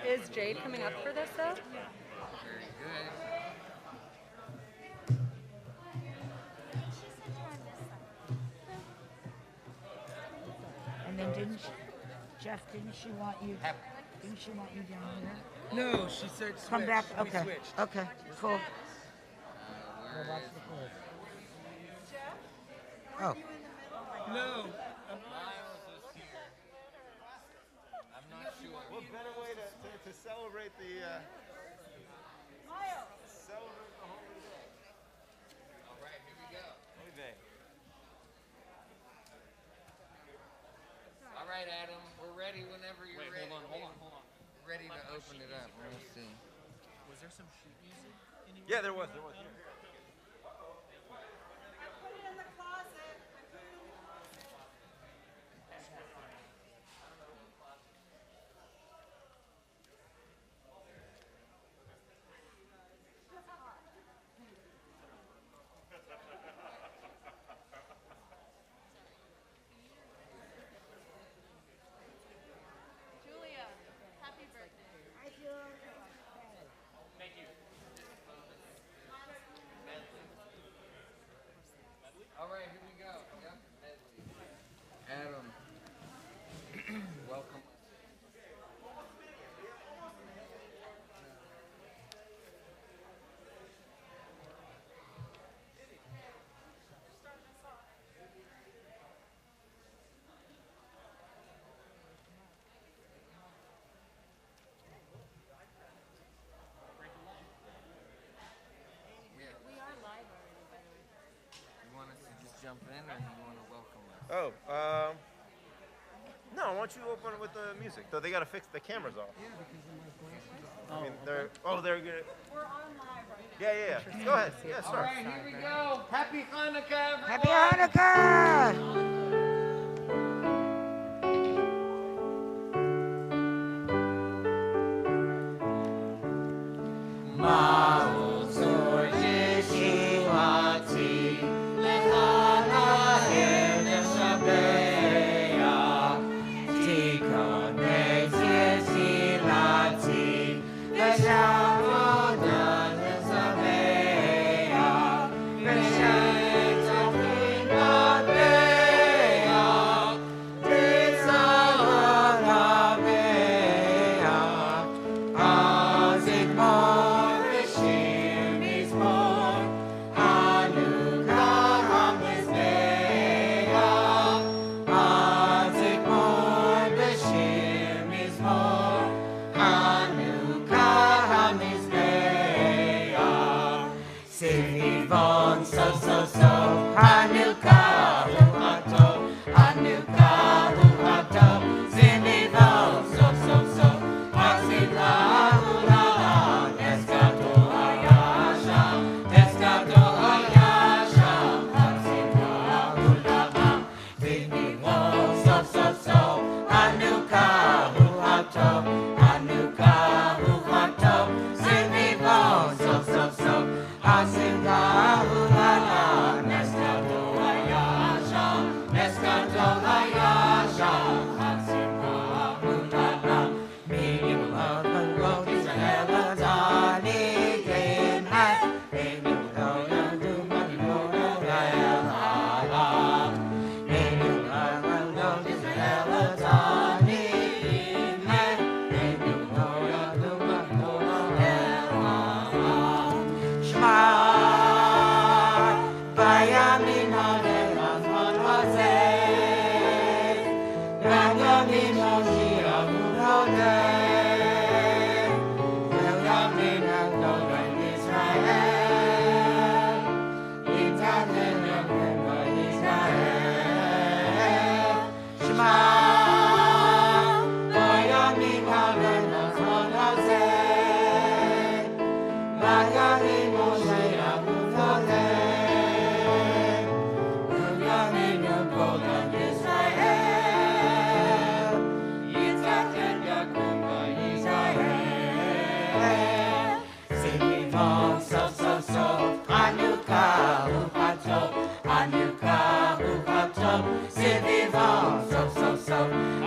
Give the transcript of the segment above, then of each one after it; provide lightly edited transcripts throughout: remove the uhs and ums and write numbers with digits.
Is Jade coming up for this though? Very good. And then Jeff, didn't she want you down here? No, she said switch. Come back. We Okay. switched. Okay. Cool. Where Watch is the cord. No. Oh. Miles is here. I'm not sure. What better way to celebrate the celebrate the holy day? All right, here we go. Holy day. All right, Adam, we're ready whenever you're ready. Hold on. Ready to open it up. We'll see. Was there some sheet music anywhere? Yeah, there was. Here. Julia, happy birthday. Thank you. All right, here we go. Yep, Adam, welcome. Yeah. We are live already, by the way. You want us to just jump in, or you want to welcome us? Oh, no. Why don't you open it with the music? Though they gotta fix the cameras off. I mean, they're good. We're on live right now. Yeah. Go ahead. Yeah, All start. right, here we go. Happy Hanukkah, everyone. Happy Hanukkah!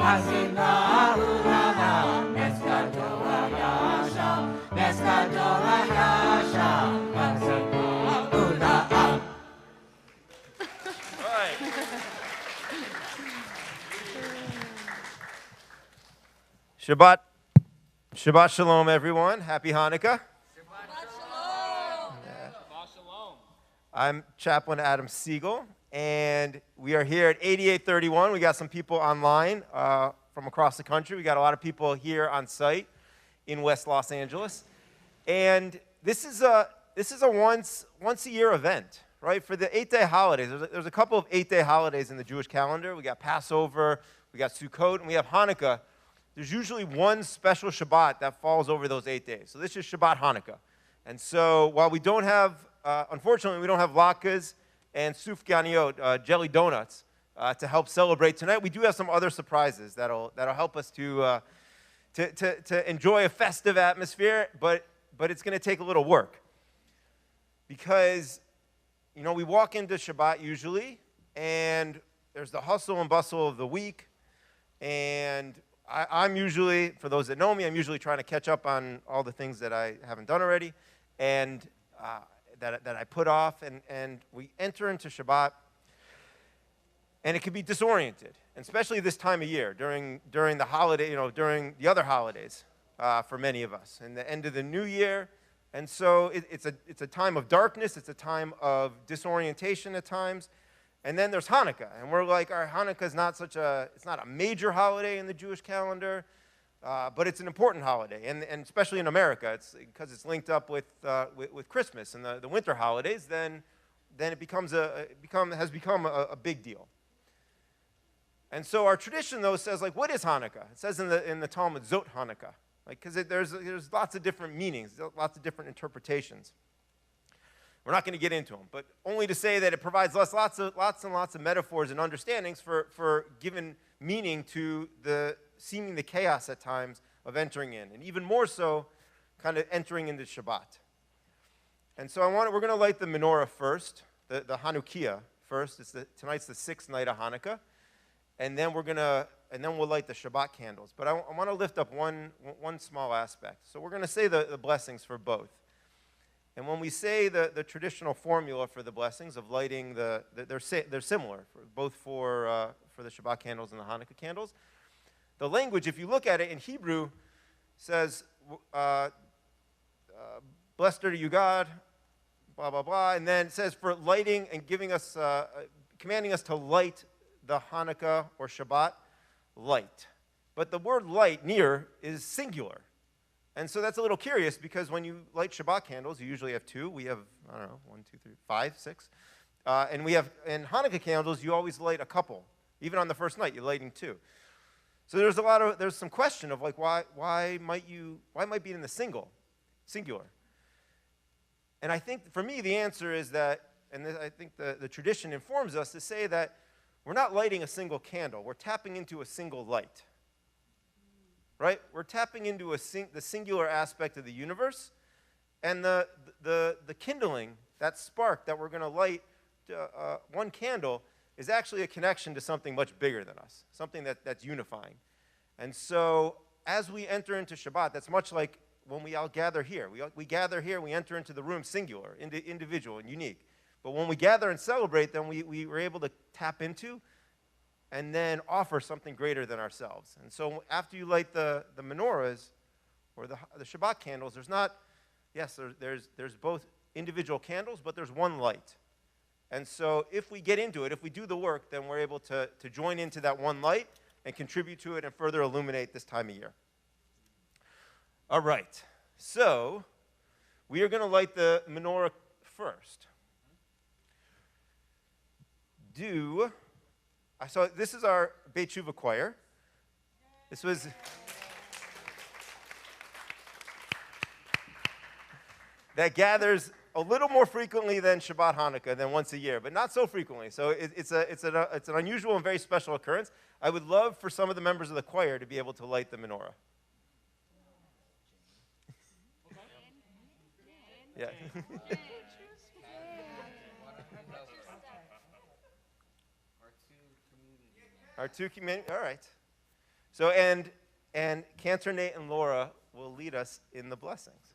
As in the Shabbat, Shabbat Shalom, everyone. Happy Hanukkah. I'm Chaplain Adam Siegel, and we are here at 8831. We got some people online from across the country. We got a lot of people here on site in West Los Angeles, and this is a once a year event, right? For the 8-day holidays, there's a couple of 8-day holidays in the Jewish calendar. We got Passover, we got Sukkot, and we have Hanukkah. There's usually one special Shabbat that falls over those 8 days. So this is Shabbat Hanukkah. And so while we don't have, unfortunately, we don't have latkes and sufganiot, jelly donuts, to help celebrate tonight, we do have some other surprises that'll help us to enjoy a festive atmosphere, but it's going to take a little work. Because, you know, we walk into Shabbat usually, and there's the hustle and bustle of the week, and I'm usually, for those that know me, I'm usually trying to catch up on all the things that I haven't done already, and that I put off, and we enter into Shabbat, and it can be disoriented, and especially this time of year, during the holiday, you know, during the other holidays, for many of us, and the end of the new year, and so it's a time of darkness, it's a time of disorientation at times. And then there's Hanukkah, and we're like, our Hanukkah is it's not a major holiday in the Jewish calendar, but it's an important holiday, and especially in America, because it's linked up with Christmas and the winter holidays. Then it has become a big deal. And so our tradition, though, says, like, what is Hanukkah? It says in the Talmud, Zot Hanukkah, like, because there's lots of different meanings, lots of different interpretations. We're not going to get into them, but only to say that it provides lots and lots of metaphors and understandings for giving meaning to the chaos at times of entering in, and even more so, kind of entering into Shabbat. And so we're going to light the menorah first, the Hanukkah first. Tonight's the 6th night of Hanukkah, and then we'll light the Shabbat candles. But I want to lift up one small aspect. So we're going to say the blessings for both. And when we say the traditional formula for the blessings of lighting, they're similar, both for the Shabbat candles and the Hanukkah candles. The language, if you look at it in Hebrew, says, blessed are you, God, blah, blah, blah. And then it says for lighting and commanding us to light the Hanukkah or Shabbat, light. But the word light, near, is singular. And so that's a little curious, because when you light Shabbat candles, you usually have two. We have, 1, 2, 3, 5, 6. And in Hanukkah candles, you always light a couple. Even on the first night, you're lighting 2. So there's some question of, like, why might be in the singular? And I think, for me, the answer is that, and I think the tradition informs us to say that we're not lighting a single candle. We're tapping into a single light. Right? We're tapping into the singular aspect of the universe, and the kindling, that spark that we're going to light one candle, is actually a connection to something much bigger than us, something that's unifying. And so as we enter into Shabbat, that's much like when we all gather here. We gather here, we enter into the room singular, individual and unique. But when we gather and celebrate, then we were able to tap into and then offer something greater than ourselves. And so after you light the menorahs or the Shabbat candles, there's both individual candles, but there's one light. And so if we get into it, if we do the work, then we're able to join into that one light and contribute to it and further illuminate this time of year. All right, so we are going to light the menorah first. So this is our Beit Shuvah choir. This was that gathers a little more frequently than Shabbat Hanukkah, than once a year, but not so frequently. So it's an unusual and very special occurrence. I would love for some of the members of the choir to be able to light the menorah. Yeah. Our two community. All right. So and Cantor Nate and Laura will lead us in the blessings.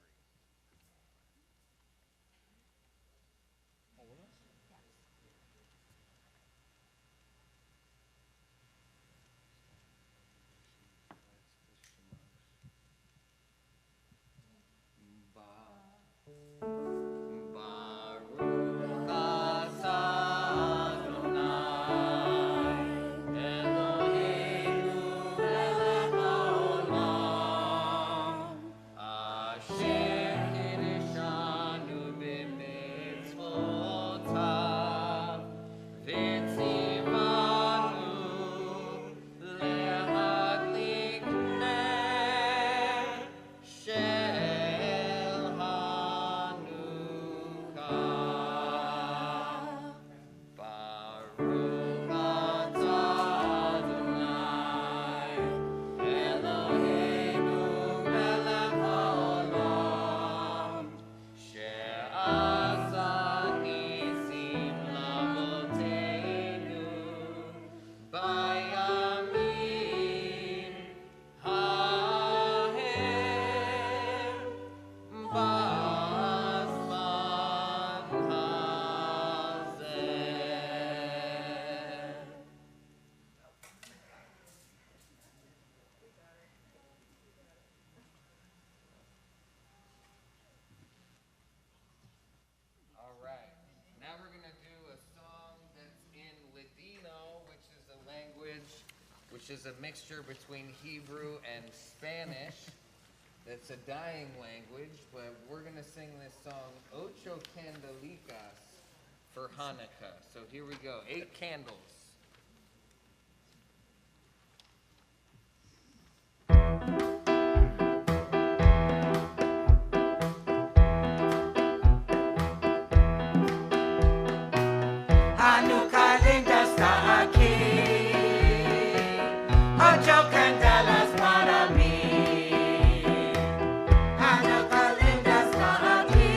which is a mixture between Hebrew and Spanish. That's a dying language, but we're going to sing this song, Ocho Candelicas, for Hanukkah. So here we go, 8 candles. Hanukkah linda está aquí, ocho candelas para mí. Hanukkah linda está aquí,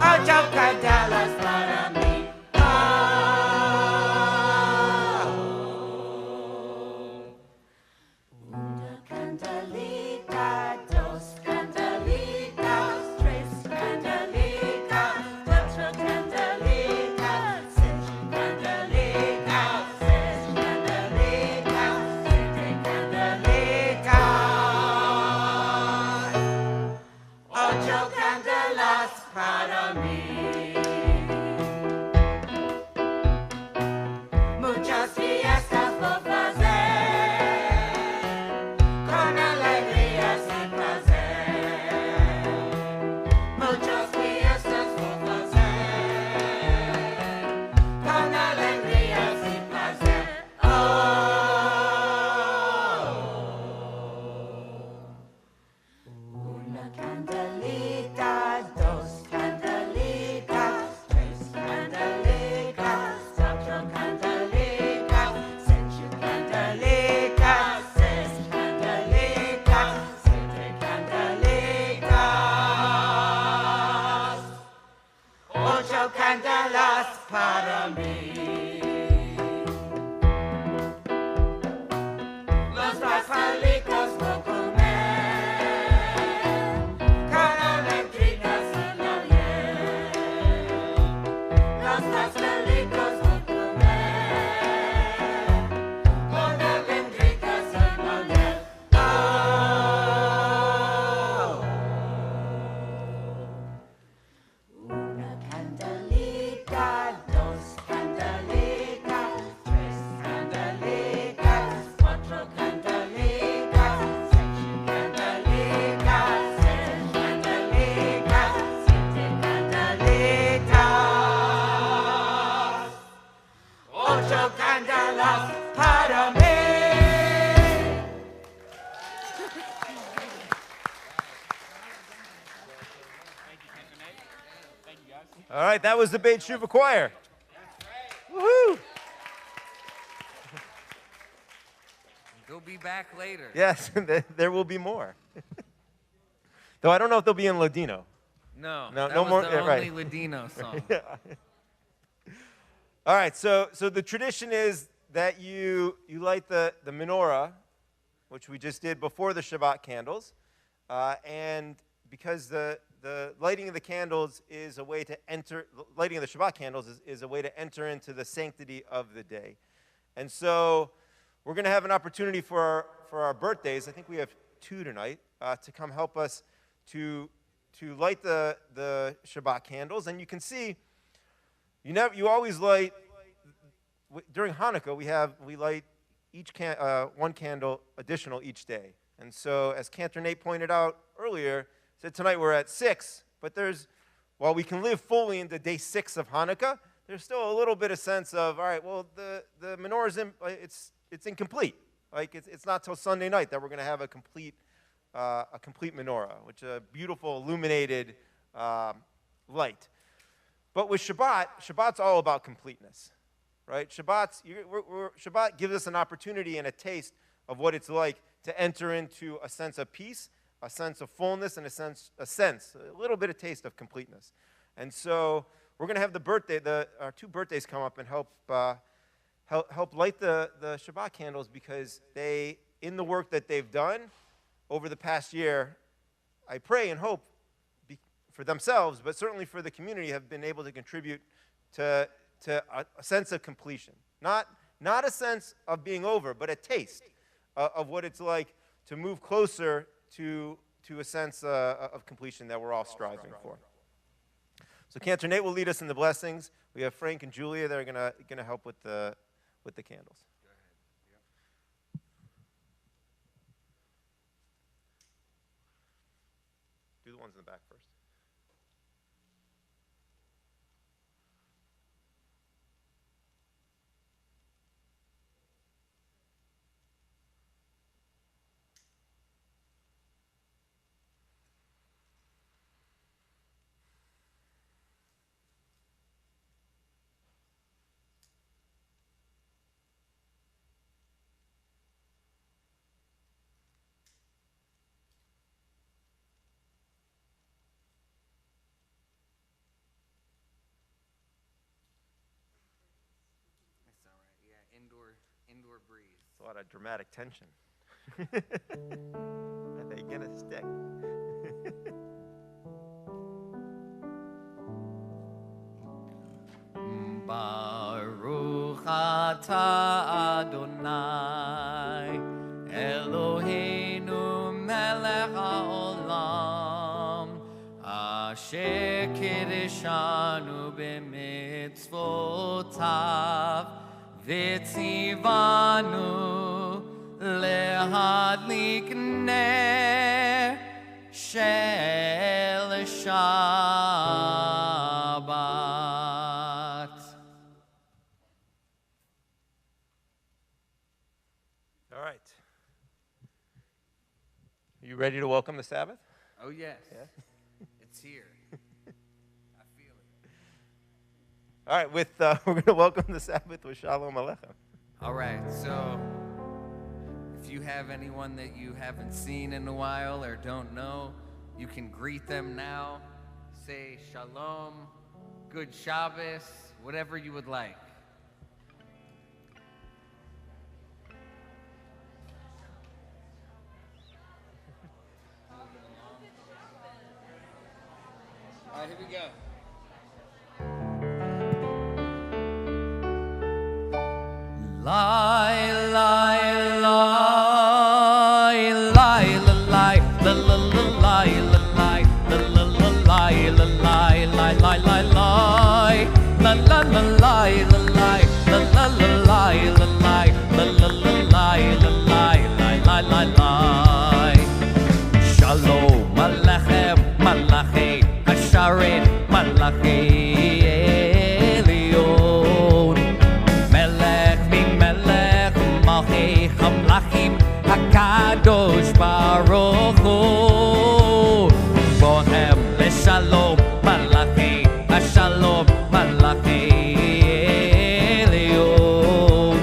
ocho candelas para mí. Oh. Una candelita, dos candelitas, tres candelitas, cuatro candelitas, cinco candelitas, seis candelitas, siete candelitas, ocho candelas para mí. Muchas fiestas por hacer, con alegría sin placer. Muchas fiestas por hacer, con alegría sin placer. Oh. Una candelita, dos candelitas, tres candelitas, cuatro candelitas, cinco candelitas, seis candelitas, siete candelitas, ocho candelas para mí. Los pastelitos voy a comer, con alegría sin la miel. Los pastelitos voy a comer, con alegría sin la miel. Oh. Una candelita, dos candelitas, tres candelitas, cuatro candelitas, cinco candelitas, seis candelitas, siete candelitas, ocho candelas para mí. All right, that was the Beit Shuva Choir. Woohoo! You'll be back later. Yes, there will be more. Though I don't know if they'll be in Ladino. No, No, that no was more- the yeah, only right. Ladino song. All right, so the tradition is that you light the menorah, which we just did before the Shabbat candles, and because the lighting of the candles is a way to enter, lighting of the Shabbat candles is a way to enter into the sanctity of the day. And so we're going to have an opportunity for our birthdays, I think we have 2 tonight, to come help us to light the Shabbat candles. And you can see, you always light, during Hanukkah, we light one candle additional each day. And so, as Cantor Nate pointed out earlier, said tonight we're at 6, but while we can live fully into day 6 of Hanukkah, there's still a little bit of sense of, all right, well, the menorah's it's incomplete. Like it's not till Sunday night that we're going to have a complete menorah, which is a beautiful illuminated light. But with Shabbat's all about completeness, right? Shabbat gives us an opportunity and a taste of what it's like to enter into a sense of peace, a sense of fullness, and a little bit of taste of completeness. And so we're going to have our 2 birthdays come up and help light the Shabbat candles, because in the work that they've done over the past year, I pray and hope for themselves, but certainly for the community, have been able to contribute to a sense of completion. Not a sense of being over, but a taste of what it's like to move closer to a sense of completion that we're all striving for. So Cantor Nate will lead us in the blessings. We have Frank and Julia that are gonna help with the candles. Go ahead. ones in the back first. That's all right. Yeah, indoor breeze. It's a lot of dramatic tension. Are they gonna stick? Baruch atah Adonai Eloheinu melech haolam asher kiddushanu b'mitzvotav v'tzivanu lehadlik ner shel Shabbat. All right. Are you ready to welcome the Sabbath? Oh, yes. Yeah. It's here. I feel it. All right, we're going to welcome the Sabbath with Shalom Aleichem. All right, so if you have anyone that you haven't seen in a while or don't know, you can greet them now. Say shalom, good Shabbos, whatever you would like. All right, here we go. Lie, lie, lie, lie, lie, lie, lie, lie, lie, lie, lie, lie, lie, lie, lie, lie, lie, la la la lie, la lie, la la la lie, la lie, la la la lie, la lie, lie, lie, lie, lie. Shalom, Malachem, Malachi, Asharet, Malachi, Elion, Melech, Mi Melech, Malchi, Hamlachim, Hakadosh Baruch Hu, Bohem, Leshalom, Malachi, Ashalom, Malachi, Elion,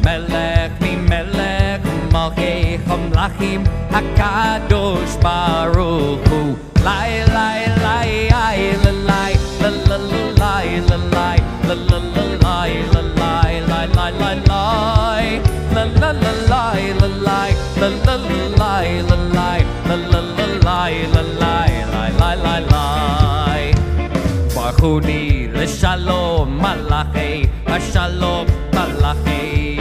Melech, Mi Melech, Malchi, Hamlachim, Hakadosh Baruch Hu. Lie, lie, lie, lie, lie, lie, la la la lie, la lie, la la la lie, la lie, lie, lie, lie, lie, la la la lie, la lie, la la la lie, la lie, la la la lie, la lie, lie, lie, lie, lie. Baruchuni leshalom malachi, hashalom malachi,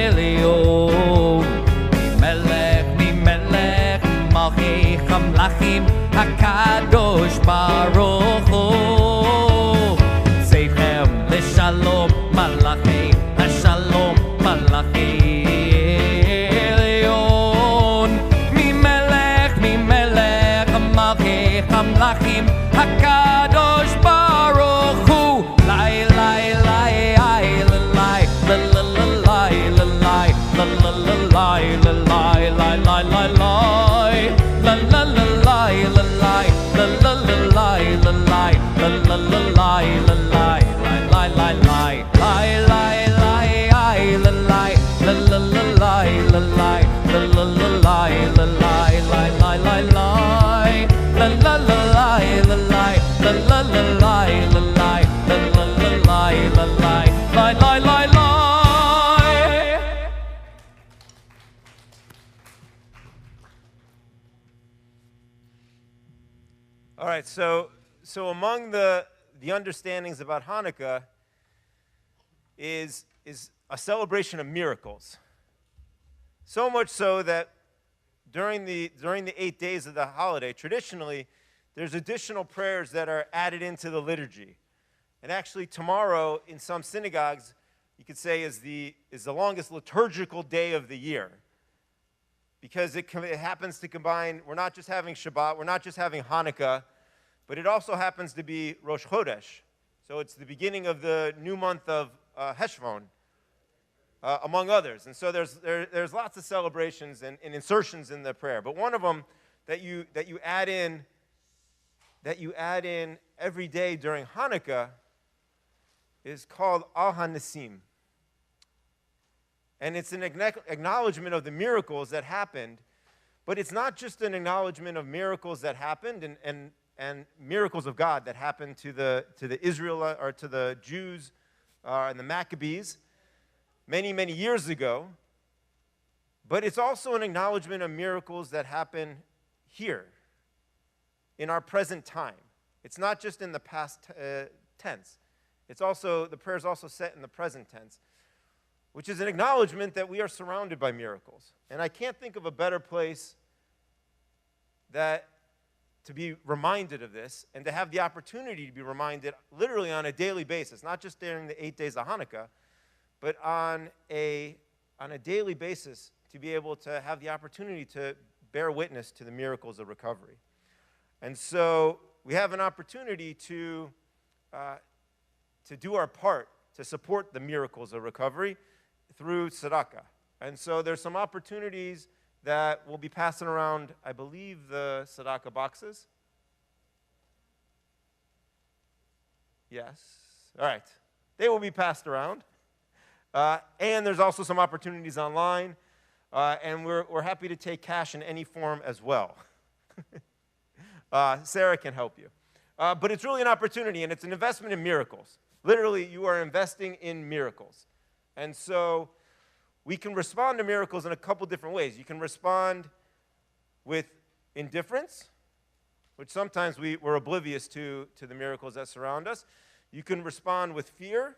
Elion. Malchi Hamlachim Hakadosh Baruch Hu Zeichem Leshalom Malachi Hashalom Malachi Elion Mi Melech Malchi Hamlachim Hakadosh Baruch Hu Lai Lai Lai Lai Lai La La La Lai La Lai La La La Lai La Lai Lai Lai Lai Lai La la la lie, la lie, la la la lie, la lie, la la la lie, la lie, lie, lie, lie, lie, lie, lie, lie, la lie, la la la lie, la lie, la la la lie, la lie, lie, lie, lie, lie, la la la lie, la lie, la la la lie, la lie, la la la lie, la lie, lie, lie, lie, lie. All right, so among the understandings about Hanukkah is a celebration of miracles. So much so that during the 8 days of the holiday, traditionally, there's additional prayers that are added into the liturgy. And actually, tomorrow in some synagogues, you could say is the longest liturgical day of the year. because it happens to combine, we're not just having Shabbat, we're not just having Hanukkah, but it also happens to be Rosh Chodesh. So it's the beginning of the new month of Heshvan, among others. And so there's lots of celebrations and insertions in the prayer. But one of them that you add in every day during Hanukkah is called Al HaNesim. And it's an acknowledgement of the miracles that happened, but it's not just an acknowledgement of miracles that happened and miracles of God that happened to the Israel or to the Jews and the Maccabees many, many years ago, but it's also an acknowledgement of miracles that happen here in our present time. It's not just in the past tense. The prayer is also set in the present tense, which is an acknowledgement that we are surrounded by miracles. And I can't think of a better place to be reminded of this and to have the opportunity to be reminded literally on a daily basis, not just during the 8 days of Hanukkah, but on a daily basis to be able to have the opportunity to bear witness to the miracles of recovery. And so we have an opportunity to do our part to support the miracles of recovery through tzedakah. And so there's some opportunities that will be passing around, I believe, the tzedakah boxes. Yes. All right. They will be passed around. And there's also some opportunities online. And we're happy to take cash in any form as well. Sarah can help you. But it's really an opportunity, and it's an investment in miracles. Literally, you are investing in miracles. And so we can respond to miracles in a couple different ways. You can respond with indifference, which sometimes we're oblivious to the miracles that surround us. You can respond with fear.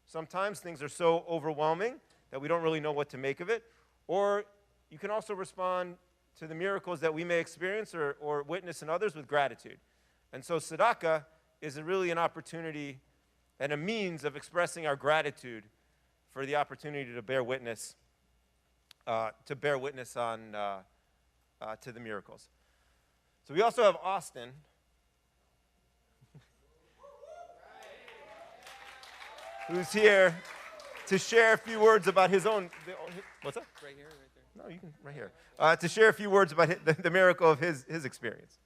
Sometimes things are so overwhelming that we don't really know what to make of it. Or you can also respond to the miracles that we may experience or witness in others with gratitude. And so tzedakah is really an opportunity and a means of expressing our gratitude for the opportunity to bear witness on to the miracles. So we also have Austin. Who's here to share a few words about his own. What's that? Right here, right there. No, you can right here. To share a few words about the miracle of his experience.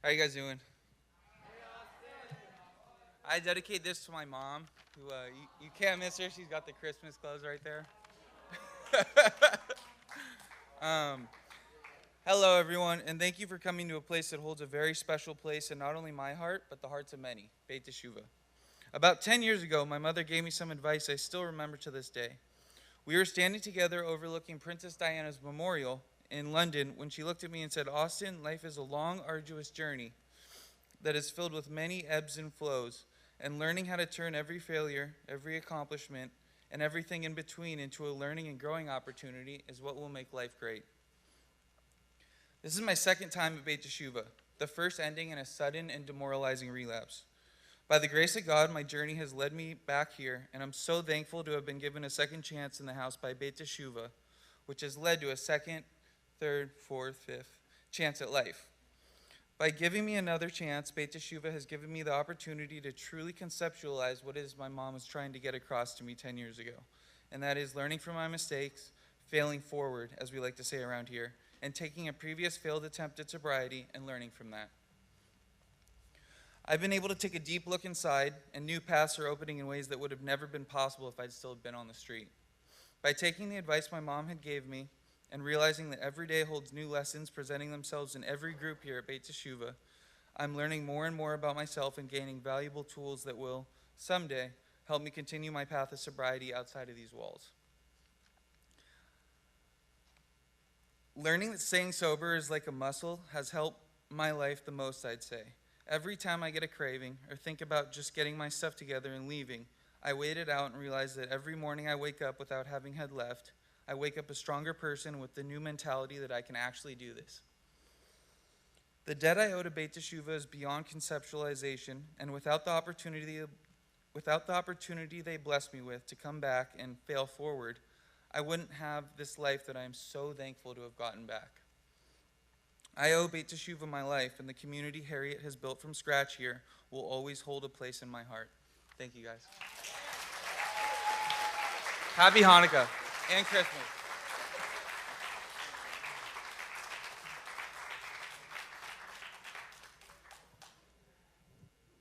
How you guys doing? I dedicate this to my mom, who you can't miss her. She's got the Christmas clothes right there. Hello, everyone, and thank you for coming to a place that holds a very special place in not only my heart, but the hearts of many, Beit Teshuvah. About 10 years ago, my mother gave me some advice I still remember to this day. We were standing together overlooking Princess Diana's memorial in London when she looked at me and said, "Austin, life is a long, arduous journey that is filled with many ebbs and flows, and learning how to turn every failure, every accomplishment, and everything in between into a learning and growing opportunity is what will make life great." This is my second time at Beit Teshuvah, the first ending in a sudden and demoralizing relapse. By the grace of God, my journey has led me back here, and I'm so thankful to have been given a second chance in the house by Beit Teshuvah, which has led to a second, third, fourth, fifth chance at life. By giving me another chance, Beit Teshuvah has given me the opportunity to truly conceptualize what it is my mom was trying to get across to me 10 years ago, and that is learning from my mistakes, failing forward, as we like to say around here, and taking a previous failed attempt at sobriety and learning from that. I've been able to take a deep look inside, and new paths are opening in ways that would have never been possible if I'd still been on the street. By taking the advice my mom had gave me and realizing that every day holds new lessons presenting themselves in every group here at Beit Teshuvah, I'm learning more and more about myself and gaining valuable tools that will, someday, help me continue my path of sobriety outside of these walls. Learning that staying sober is like a muscle has helped my life the most, I'd say. Every time I get a craving or think about just getting my stuff together and leaving, I wait it out and realize that every morning I wake up without having had left, I wake up a stronger person with the new mentality that I can actually do this. The debt I owe to Beit Teshuvah is beyond conceptualization, and without the opportunity they blessed me with to come back and fail forward, I wouldn't have this life that I am so thankful to have gotten back. I owe Beit Teshuvah my life, and the community Harriet has built from scratch here will always hold a place in my heart. Thank you, guys. Happy Hanukkah and Christmas.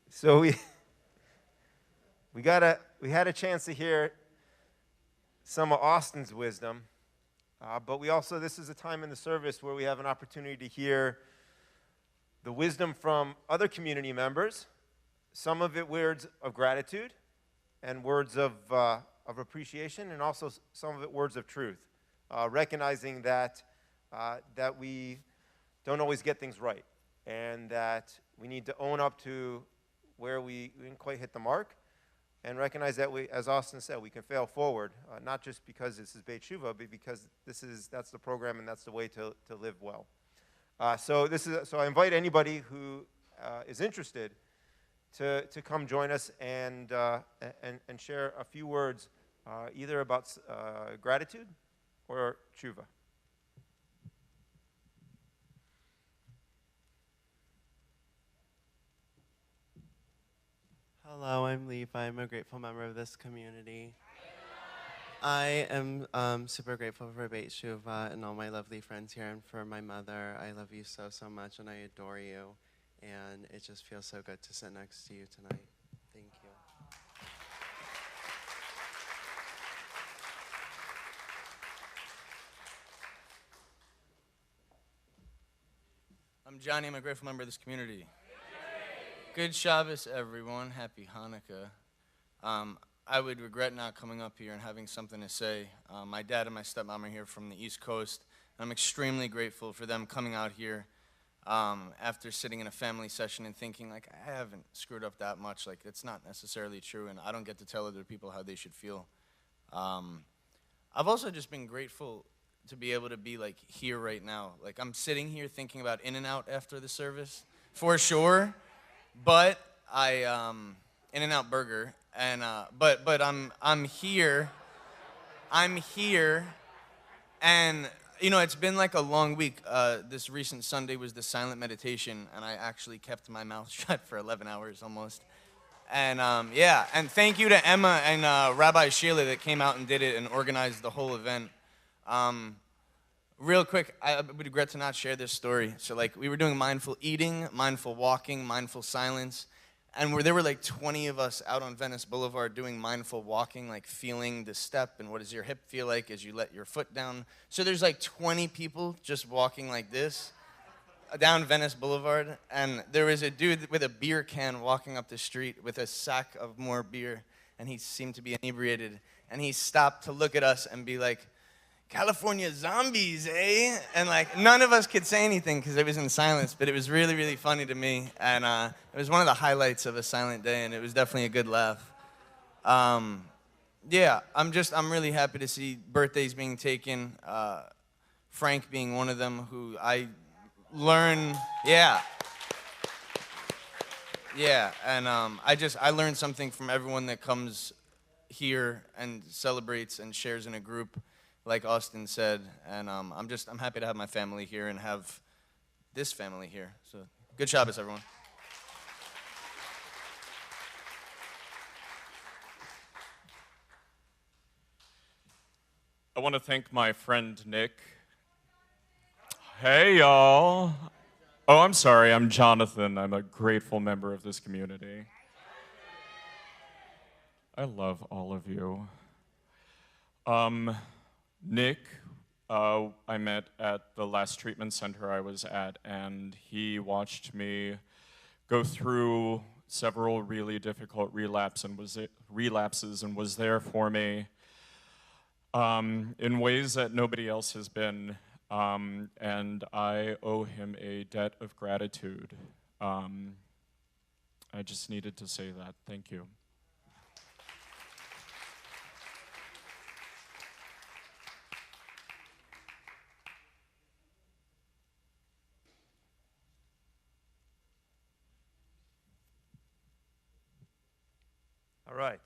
So we had a chance to hear some of Austin's wisdom, but this is a time in the service where we have an opportunity to hear the wisdom from other community members, some of it words of gratitude and words of appreciation, and also some of it words of truth, recognizing that we don't always get things right, and that we need to own up to where we didn't quite hit the mark, and recognize that we, as Austin said, we can fail forward, not just because this is Beit Shuvah, but because that's the program and that's the way to live well. So I invite anybody who is interested to come join us and share a few words, either about gratitude or tshuva. Hello, I'm Levi. I'm a grateful member of this community. I am super grateful for Beit Shuvah and all my lovely friends here, and for my mother. I love you so, so much, and I adore you. And it just feels so good to sit next to you tonight. Thank you. I'm Johnny. I'm a grateful member of this community. Good Shabbos, everyone. Happy Hanukkah. I would regret not coming up here and having something to say. My dad and my stepmom are here from the East Coast. And I'm extremely grateful for them coming out here after sitting in a family session and thinking, like, I haven't screwed up that much. Like, it's not necessarily true, and I don't get to tell other people how they should feel. I've also just been grateful to be able to be, like, here right now. Like, I'm sitting here thinking about In-N-Out after the service, for sure. But In-N-Out Burger, and but I'm here, and you know, it's been like a long week. This recent Sunday was the silent meditation, and I actually kept my mouth shut for 11 hours almost. And yeah, and thank you to Emma and Rabbi Sheila that came out and did it and organized the whole event. Real quick, I would regret to not share this story. So, like, we were doing mindful eating, mindful walking, mindful silence, and there were like 20 of us out on Venice Boulevard doing mindful walking, like feeling the step and what does your hip feel like as you let your foot down. So there's like 20 people just walking like this down Venice Boulevard, and there was a dude with a beer can walking up the street with a sack of more beer, and he seemed to be inebriated, and he stopped to look at us and be like, California zombies, eh? And like, none of us could say anything because it was in silence, but it was really, really funny to me. And it was one of the highlights of a silent day, and it was definitely a good laugh. Yeah, I'm really happy to see birthdays being taken. Frank being one of them, who I learn, yeah, and I learned something from everyone that comes here and celebrates and shares in a group, like Austin said, and I'm happy to have my family here and have this family here. So good Shabbos, everyone. I want to thank my friend Nick. Hey, y'all. Oh, I'm sorry. I'm Jonathan. I'm a grateful member of this community. I love all of you. Nick, I met at the last treatment center I was at, and he watched me go through several really difficult relapses and was there for me in ways that nobody else has been, and I owe him a debt of gratitude. I just needed to say that. Thank you. All right.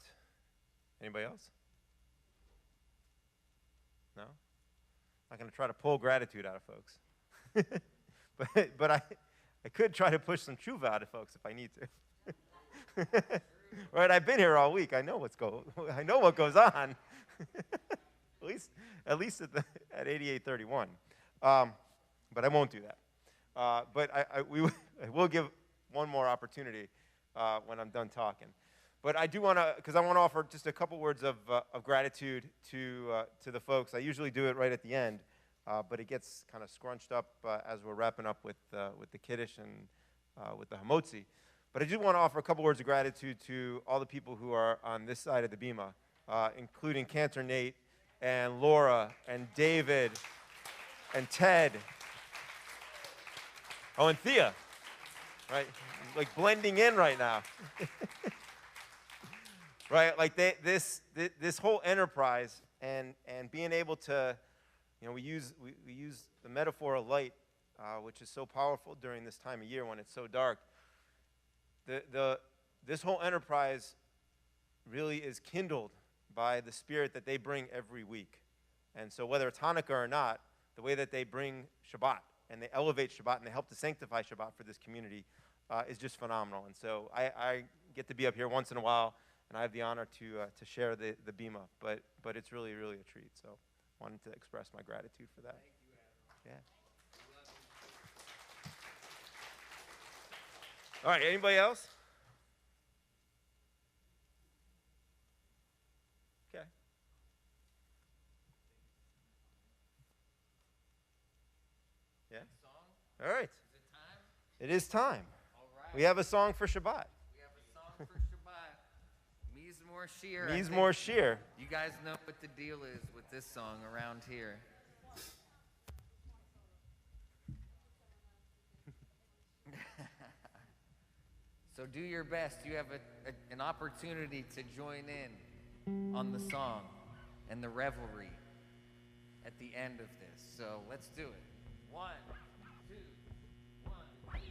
Anybody else? No? Not going to try to pull gratitude out of folks. but I could try to push some tshuva out of folks if I need to. Right? I've been here all week. I know what goes on. at least at 8831. But I won't do that. But I will give one more opportunity when I'm done talking. But I do want to, because I want to offer just a couple words of gratitude to the folks. I usually do it right at the end, but it gets kind of scrunched up as we're wrapping up with the Kiddush and with the Hamotzi. But I do want to offer a couple words of gratitude to all the people who are on this side of the bima, including Cantor Nate and Laura and David and Ted. Oh, and Thea, right? Like blending in right now. Right, like this whole enterprise and being able to, we use the metaphor of light, which is so powerful during this time of year when it's so dark. This whole enterprise really is kindled by the spirit that they bring every week. And so whether it's Hanukkah or not, the way that they bring Shabbat and they elevate Shabbat and they help to sanctify Shabbat for this community is just phenomenal. And so I get to be up here once in a while, and I have the honor to share the bima. But it's really, really a treat. So wanted to express my gratitude for that. Thank you, Adam. Yeah. All right, anybody else? Okay. Yeah? All right. It is time. All right. We have a song for Shabbat. We have a song for Shabbat. Mizmor Shir. Mizmor Shir. You guys know what the deal is with this song around here. So do your best. You have an opportunity to join in on the song and the revelry at the end of this. So let's do it. 1, 2, 1, 2, 3.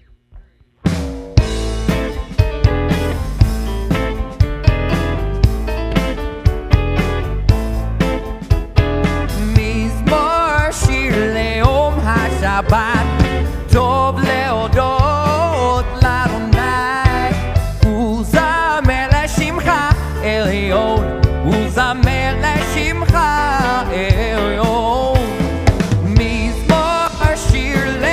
מזמור שיר ליום השבת, טוב להודות לאדוני, וזמר לשמך עליון, וזמר לשמך עליון. מזמור שיר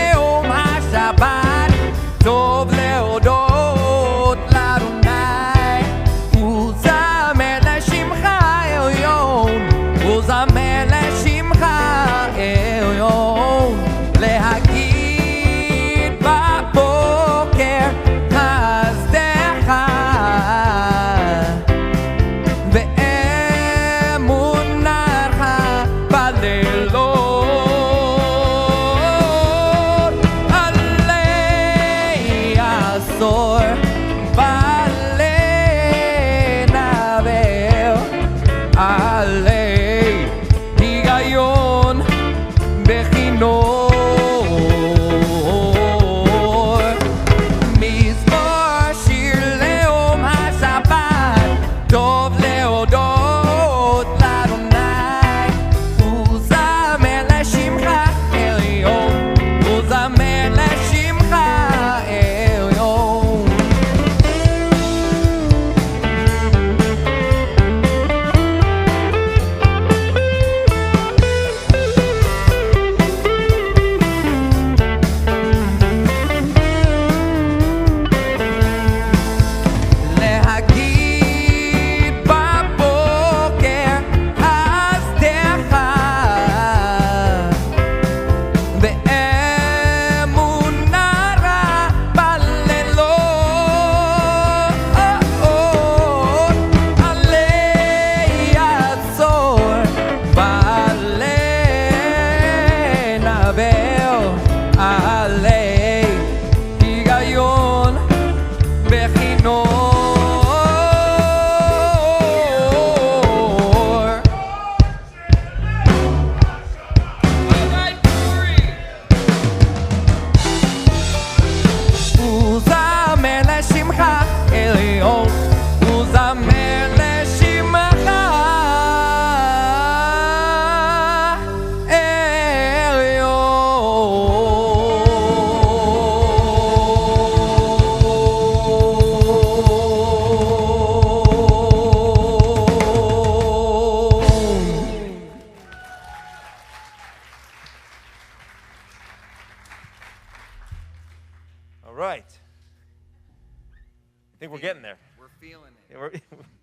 there. We're feeling it. Yeah,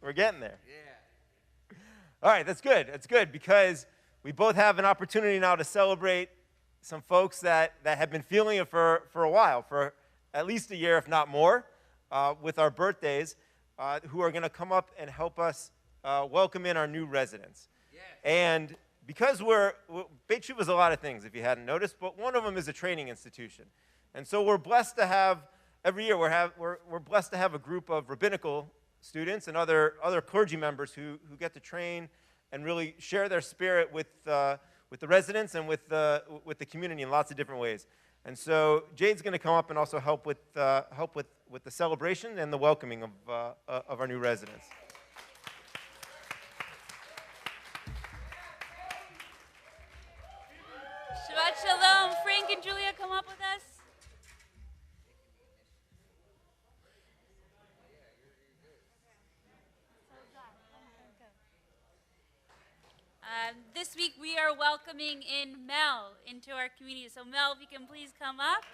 we're getting there. Yeah. All right, that's good. That's good because we both have an opportunity now to celebrate some folks that have been feeling it for a while, for at least a year, if not more, with our birthdays, who are going to come up and help us welcome in our new residents. Yes. And because Beit Shuva is a lot of things, if you hadn't noticed, but one of them is a training institution. And so we're blessed to have, every year we're blessed to have a group of rabbinical students and other clergy members who get to train and really share their spirit with the residents and with the community in lots of different ways. And so Jade's going to come up and also help with the celebration and the welcoming of our new residents. Shabbat Shalom. Frank and Julia, come up with us. This week we are welcoming in Mel into our community. So Mel, if you can please come up.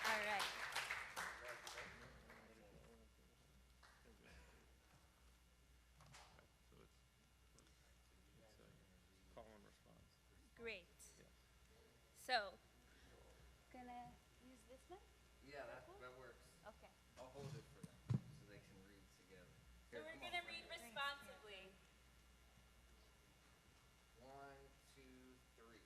All right. Great. So, gonna use this one? Yeah, that works. Okay. I'll hold it for them so they can read together. So we're gonna read responsibly. 1, 2, 3.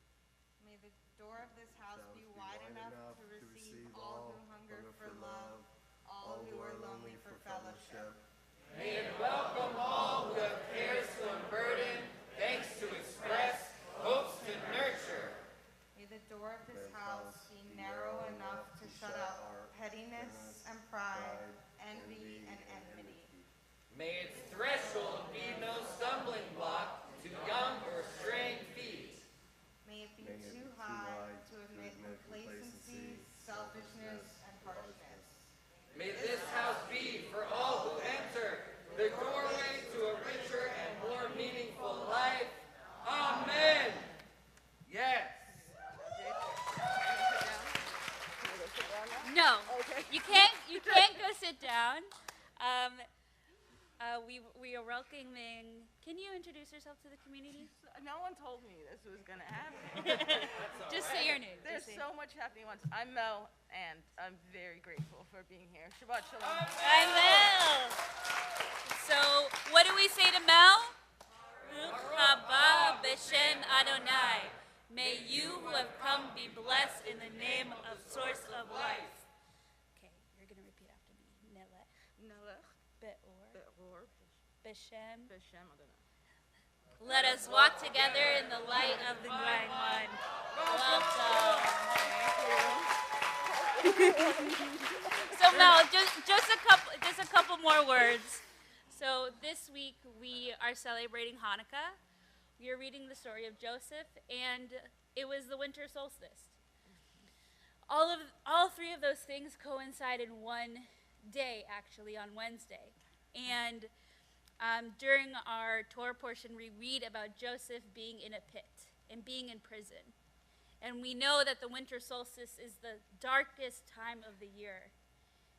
May the door of this house be wide enough to receive all who hunger for love, all who are lonely for fellowship. May it welcome all who have cares to unburden, thanks to express, hopes to nurture. May the door of this house be narrow enough to shut out pettiness and pride, envy and enmity. May its threshold be no stumbling block to young or straying feet. May it be too high to admit complacency, selfishness, and harshness. May this house be, for all who enter, the doorway to a richer and more meaningful life. Amen. Yes. No, you can't go sit down. We are welcoming. Can you introduce yourself to the community? No one told me this was going to happen. Just say your name. There's so much happening at once. I'm Mel, and I'm very grateful for being here. Shabbat Shalom. I will. So, what do we say to Mel? Baruch haba b'shem Adonai. May you who have come be blessed in the name of Source of Life. Okay, you're going to repeat after me. Nelech, Nelech be'or, be'or b'shem. b'shem Adonai. Let us walk together in the light of the Divine One. Welcome. So Mel, just a couple more words. So this week we are celebrating Hanukkah. We are reading the story of Joseph, and it was the winter solstice. All three of those things coincide in one day, actually, on Wednesday. And during our Torah portion, we read about Joseph being in a pit and being in prison. And we know that the winter solstice is the darkest time of the year.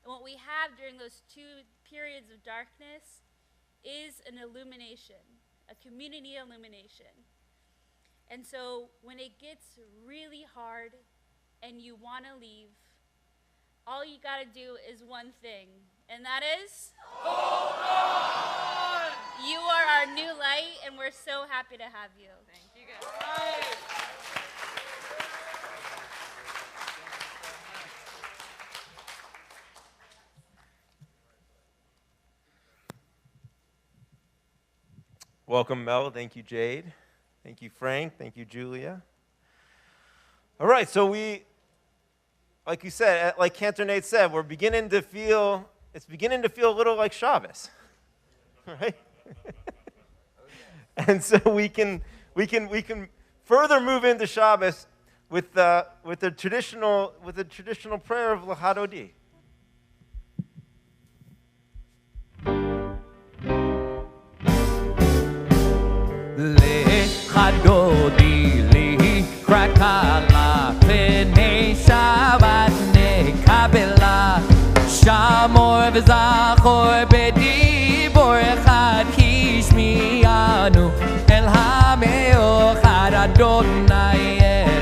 And what we have during those 2 periods of darkness is an illumination, a community illumination. And so when it gets really hard and you want to leave, all you got to do is one thing, and that is hold on! You are our new light, and we're so happy to have you. Thank you guys. Welcome, Mel. Thank you, Jade. Thank you, Frank. Thank you, Julia. All right, so like you said, like Cantor Nate said, it's beginning to feel a little like Shabbos, right? And so we can further move into Shabbos with the traditional prayer of L'Hadodi. Lechadodi, lichrakala, וזכור בדיבור אחד השמיענו אל המאוחד אדוני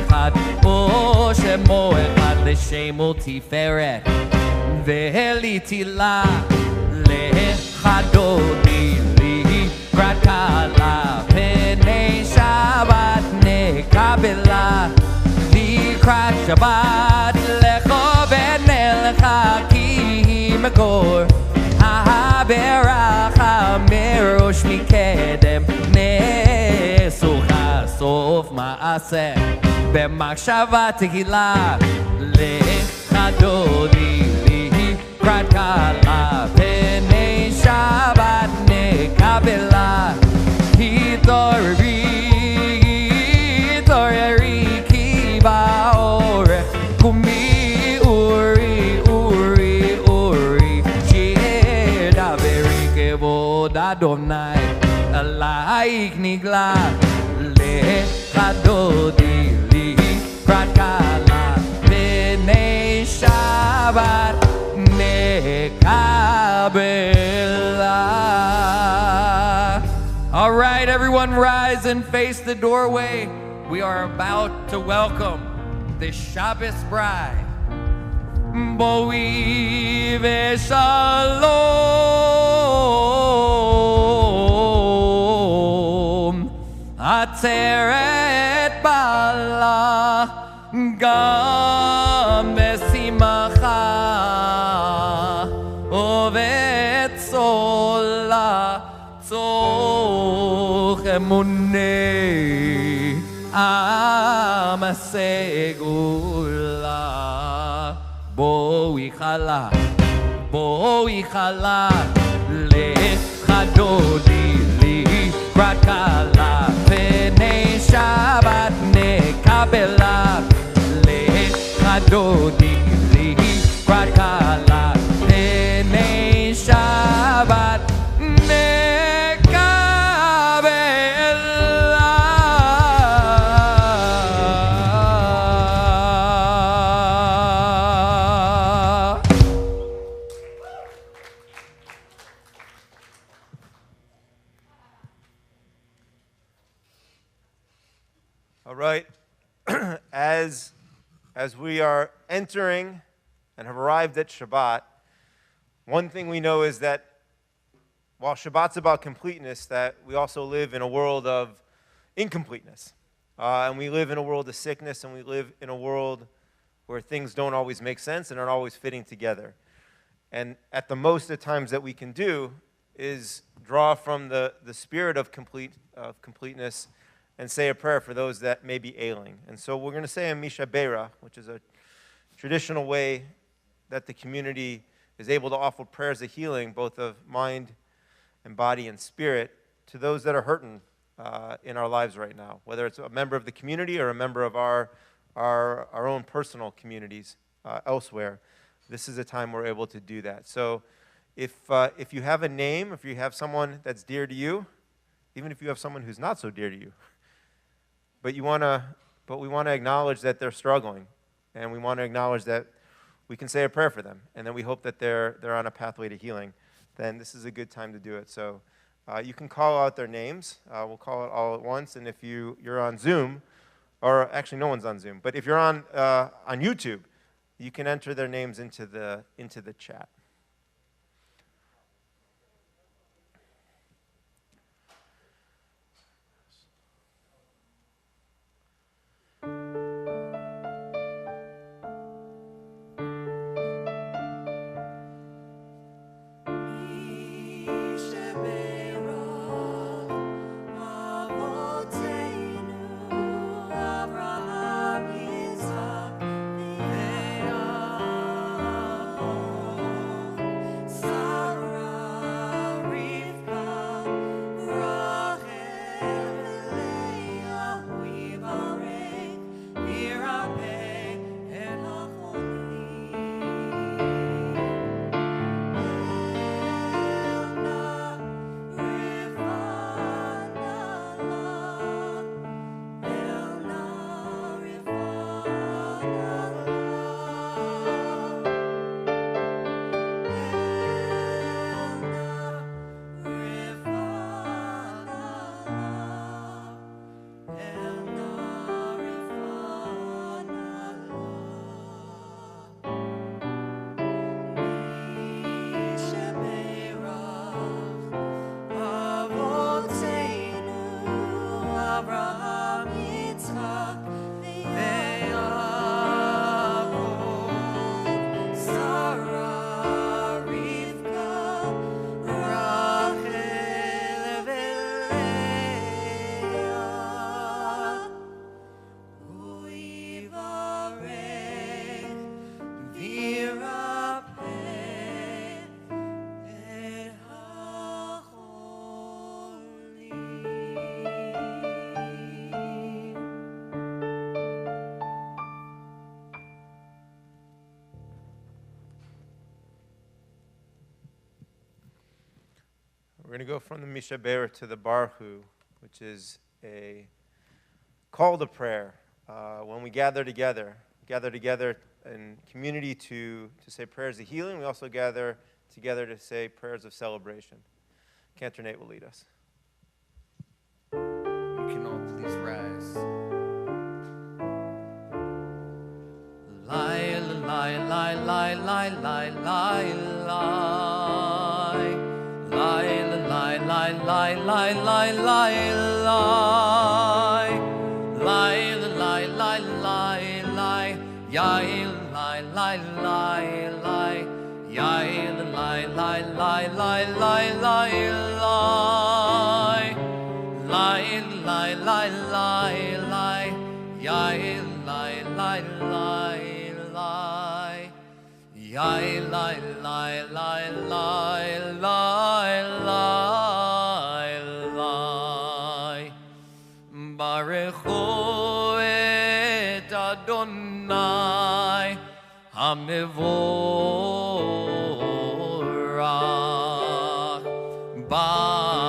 אחד ושמו אחד לשם ותפארת ולתהילה לך דודי לקראת כלה פני שבת נקבלה לקראת שבת לכוון אליך כי מקור הברכה מראש מקדם נסוך סוף מעשה במחשבה תהילה לך דודי לקראת כלה פני שבת נקבלה התעוררי כי באורך קומי אורי שדברי כבוד אדוני עלייך נגלה לך דודי לקראת כלה פני שבת נקבלה. All right, everyone rise and face the doorway. We are about to welcome the Shabbos bride. Boi v'shalom Atzeret bala gam b'simcha uvetzola tzorch emunei am segula בואי חלה לך דודי לקראת כלה פני שבת נקבלה לך דודי לקראת כלה פני שבת As we are entering and have arrived at Shabbat, one thing we know is that while Shabbat's about completeness, that we also live in a world of incompleteness. And we live in a world of sickness, and we live in a world where things don't always make sense and aren't always fitting together. And at the most at times that we can do is draw from the spirit of completeness and say a prayer for those that may be ailing. And so we're going to say a Misha Beira, which is a traditional way that the community is able to offer prayers of healing, both of mind and body and spirit, to those that are hurting in our lives right now, whether it's a member of the community or a member of our own personal communities elsewhere. This is a time we're able to do that. So if you have a name, if you have someone that's dear to you, even if you have someone who's not so dear to you, but we want to acknowledge that they're struggling, and we want to acknowledge that we can say a prayer for them, and then we hope that they're on a pathway to healing, then this is a good time to do it. So you can call out their names. We'll call it all at once, and if you're on Zoom, or actually no one's on Zoom, but if you're on YouTube, you can enter their names into the chat. Avraham, Yitzhak, We're going to go from the Mishabera to the Barhu, which is a call to prayer. When we gather together in community to say prayers of healing, we also gather together to say prayers of celebration. Cantor Nate will lead us. You can all please rise. Lie, lie, lie, lie, lie, lie, lie, lie. Lie, lie, lie, lie, lie, lie, lie, lie. Lie, lie, lie, lie, lie. Yai, lie, lie, lie, lie. Yai, lie, lie, lie, lie, lie, lie, lie. Lie, lie, lie, lie, lie. Yai, lie, lie, lie, lie. Yai, lie, lie, lie, lie, lie, lie, lie. Baruchu et Adonai HaMevorach. Baruch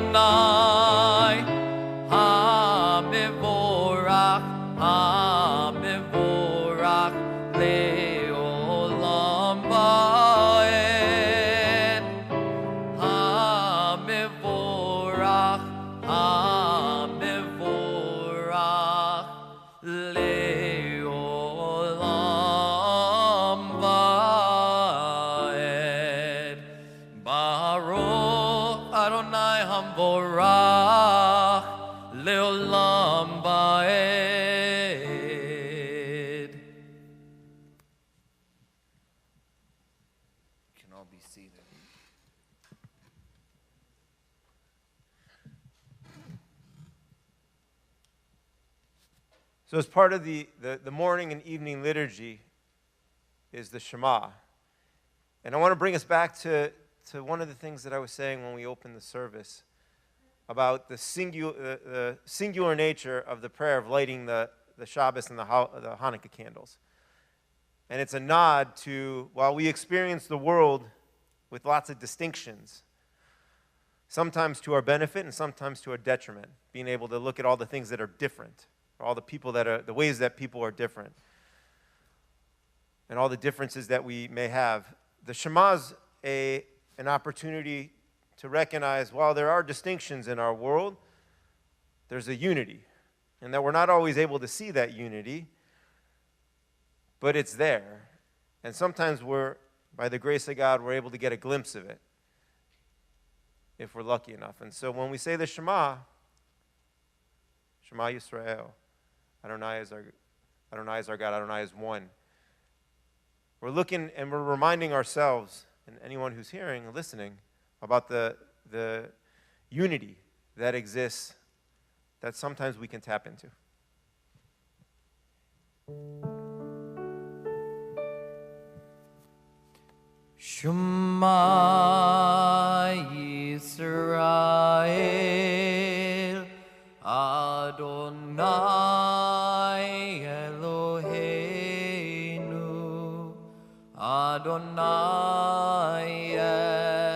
Adonai HaMevorach, HaMevorach le'olam va'ed. HaMevorach, HaMevorach le'olam va'ed. Baruch Adonai HaMevorach le'olam va'ed. You can all be seated. So as part of the morning and evening liturgy is the Shema. And I want to bring us back to one of the things that I was saying when we opened the service about the singular nature of the prayer of lighting the Shabbos and the Hanukkah candles. And it's a nod to, while we experience the world with lots of distinctions, sometimes to our benefit and sometimes to our detriment, being able to look at all the things that are different, all the people that are, the ways that people are different, and all the differences that we may have. The Shema's an opportunity to recognize, while there are distinctions in our world, there's a unity, and that we're not always able to see that unity, but it's there. And sometimes by the grace of God, we're able to get a glimpse of it, if we're lucky enough. And so when we say the Shema, Shema Yisrael, Adonai is our God, Adonai is one. We're looking and we're reminding ourselves, and anyone who's hearing and listening, about the unity that exists that sometimes we can tap into. Shema Yisrael, Adonai Eloheinu, Adonai Echad.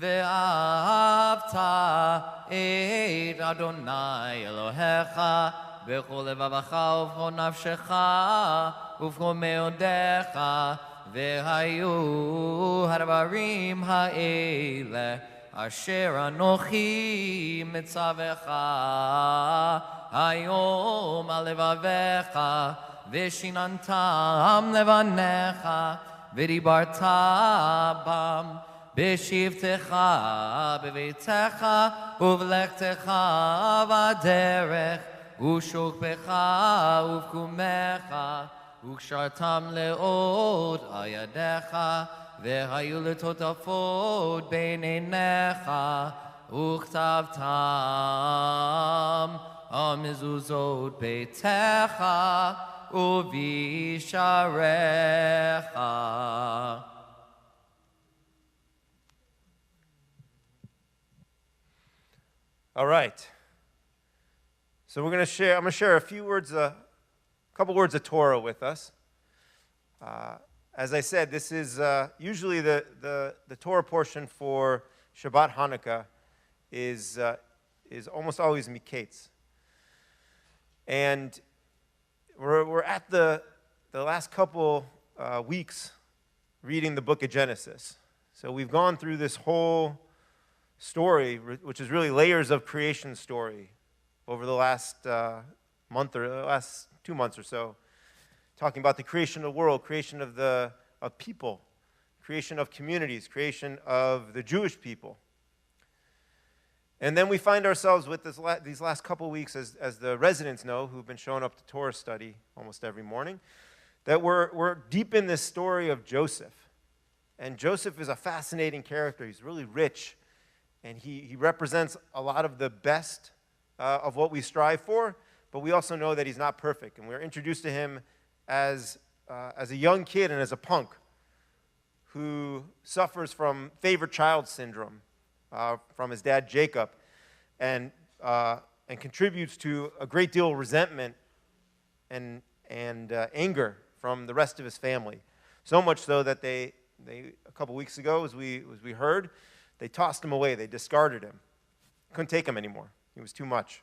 Ve'ahavta et Adonai Elohecha b'chol levavecha ובכל נפשך ובכל מאודיך והיו הדברים האלה אשר אנוכי מצווך היום על לבביך ושיננתם לבניך ודיברת בם בשבתך בביתך ובלכתך בדרך ושוכבך ובקומך וקשרתם לעוד על ידיך והיו לטוטפות בין עיניך וכתבתם על מזוזות ביתך ובשעריך. All right. So I'm going to share a few words, a couple words of Torah with us. As I said, this is usually the Torah portion for Shabbat Hanukkah is almost always Miketz. And we're at the last couple weeks reading the book of Genesis. So we've gone through this whole story, which is really layers of creation story over the last month or last 2 months or so, talking about the creation of the world, creation of people, creation of communities, creation of the Jewish people. And then we find ourselves with these last couple of weeks, as the residents know, who've been showing up to Torah study almost every morning, that we're deep in this story of Joseph. And Joseph is a fascinating character. He's really rich. And he represents a lot of the best of what we strive for, but we also know that he's not perfect. And we're introduced to him as a young kid and as a punk who suffers from favorite child syndrome from his dad Jacob, and contributes to a great deal of resentment and anger from the rest of his family. So much so that they a couple weeks ago, as we heard, they tossed him away. They discarded him. Couldn't take him anymore. He was too much.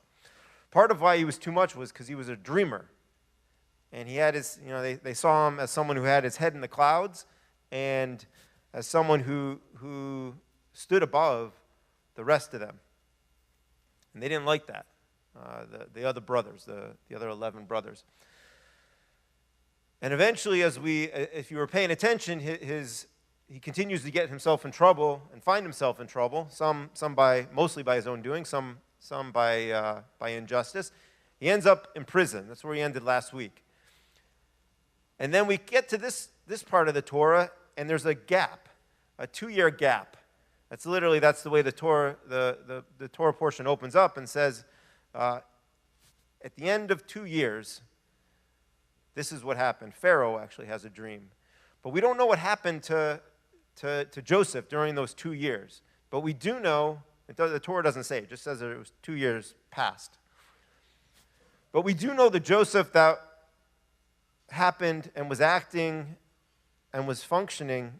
Part of why he was too much was because he was a dreamer. And he had they saw him as someone who had his head in the clouds and as someone who stood above the rest of them. And they didn't like that, the other brothers, the other 11 brothers. And eventually, if you were paying attention, he continues to get himself in trouble and find himself in trouble, mostly by his own doing, some by injustice. He ends up in prison. That's where he ended last week. And then we get to this part of the Torah, and there's a gap, a 2-year gap. That's the way the Torah portion opens up and says, at the end of 2 years, this is what happened. Pharaoh actually has a dream. But we don't know what happened to Joseph during those 2 years. But we do know, the Torah doesn't say, it just says that it was 2 years past. But we do know the Joseph that happened and was acting and was functioning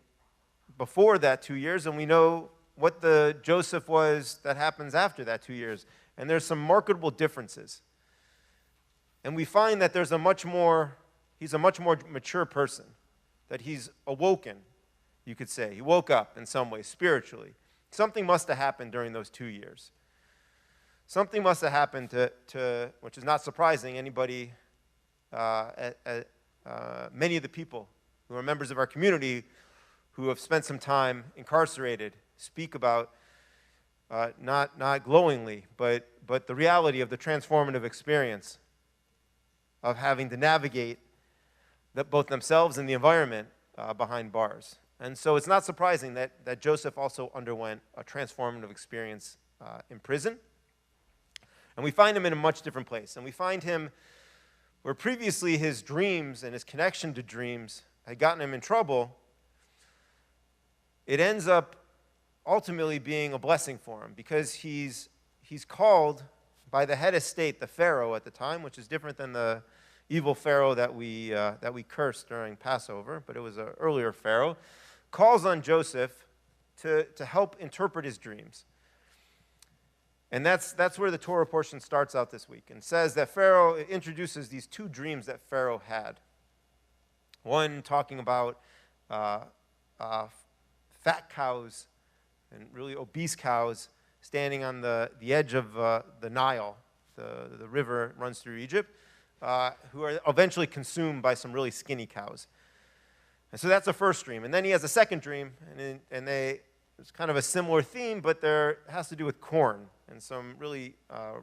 before that 2 years, and we know what the Joseph was that happens after that 2 years. And there's some marketable differences. And we find that he's a much more mature person, that he's awoken, you could say. He woke up in some way, spiritually. Something must have happened during those 2 years. Something must have happened to which is not surprising, anybody, many of the people who are members of our community who have spent some time incarcerated speak about, not glowingly, but the reality of the transformative experience of having to navigate both themselves and the environment behind bars. And so it's not surprising that Joseph also underwent a transformative experience in prison. And we find him in a much different place. And we find him where previously his dreams and his connection to dreams had gotten him in trouble. It ends up ultimately being a blessing for him, because he's called by the head of state, the Pharaoh at the time, which is different than the evil Pharaoh that we cursed during Passover, but it was an earlier Pharaoh, calls on Joseph to help interpret his dreams. And that's where the Torah portion starts out this week, and says that Pharaoh introduces these 2 dreams that Pharaoh had. One talking about fat cows and really obese cows standing on the edge of the Nile, the river runs through Egypt, who are eventually consumed by some really skinny cows. And so that's the first dream. And then he has a second dream, and it's kind of a similar theme, but it has to do with corn and some really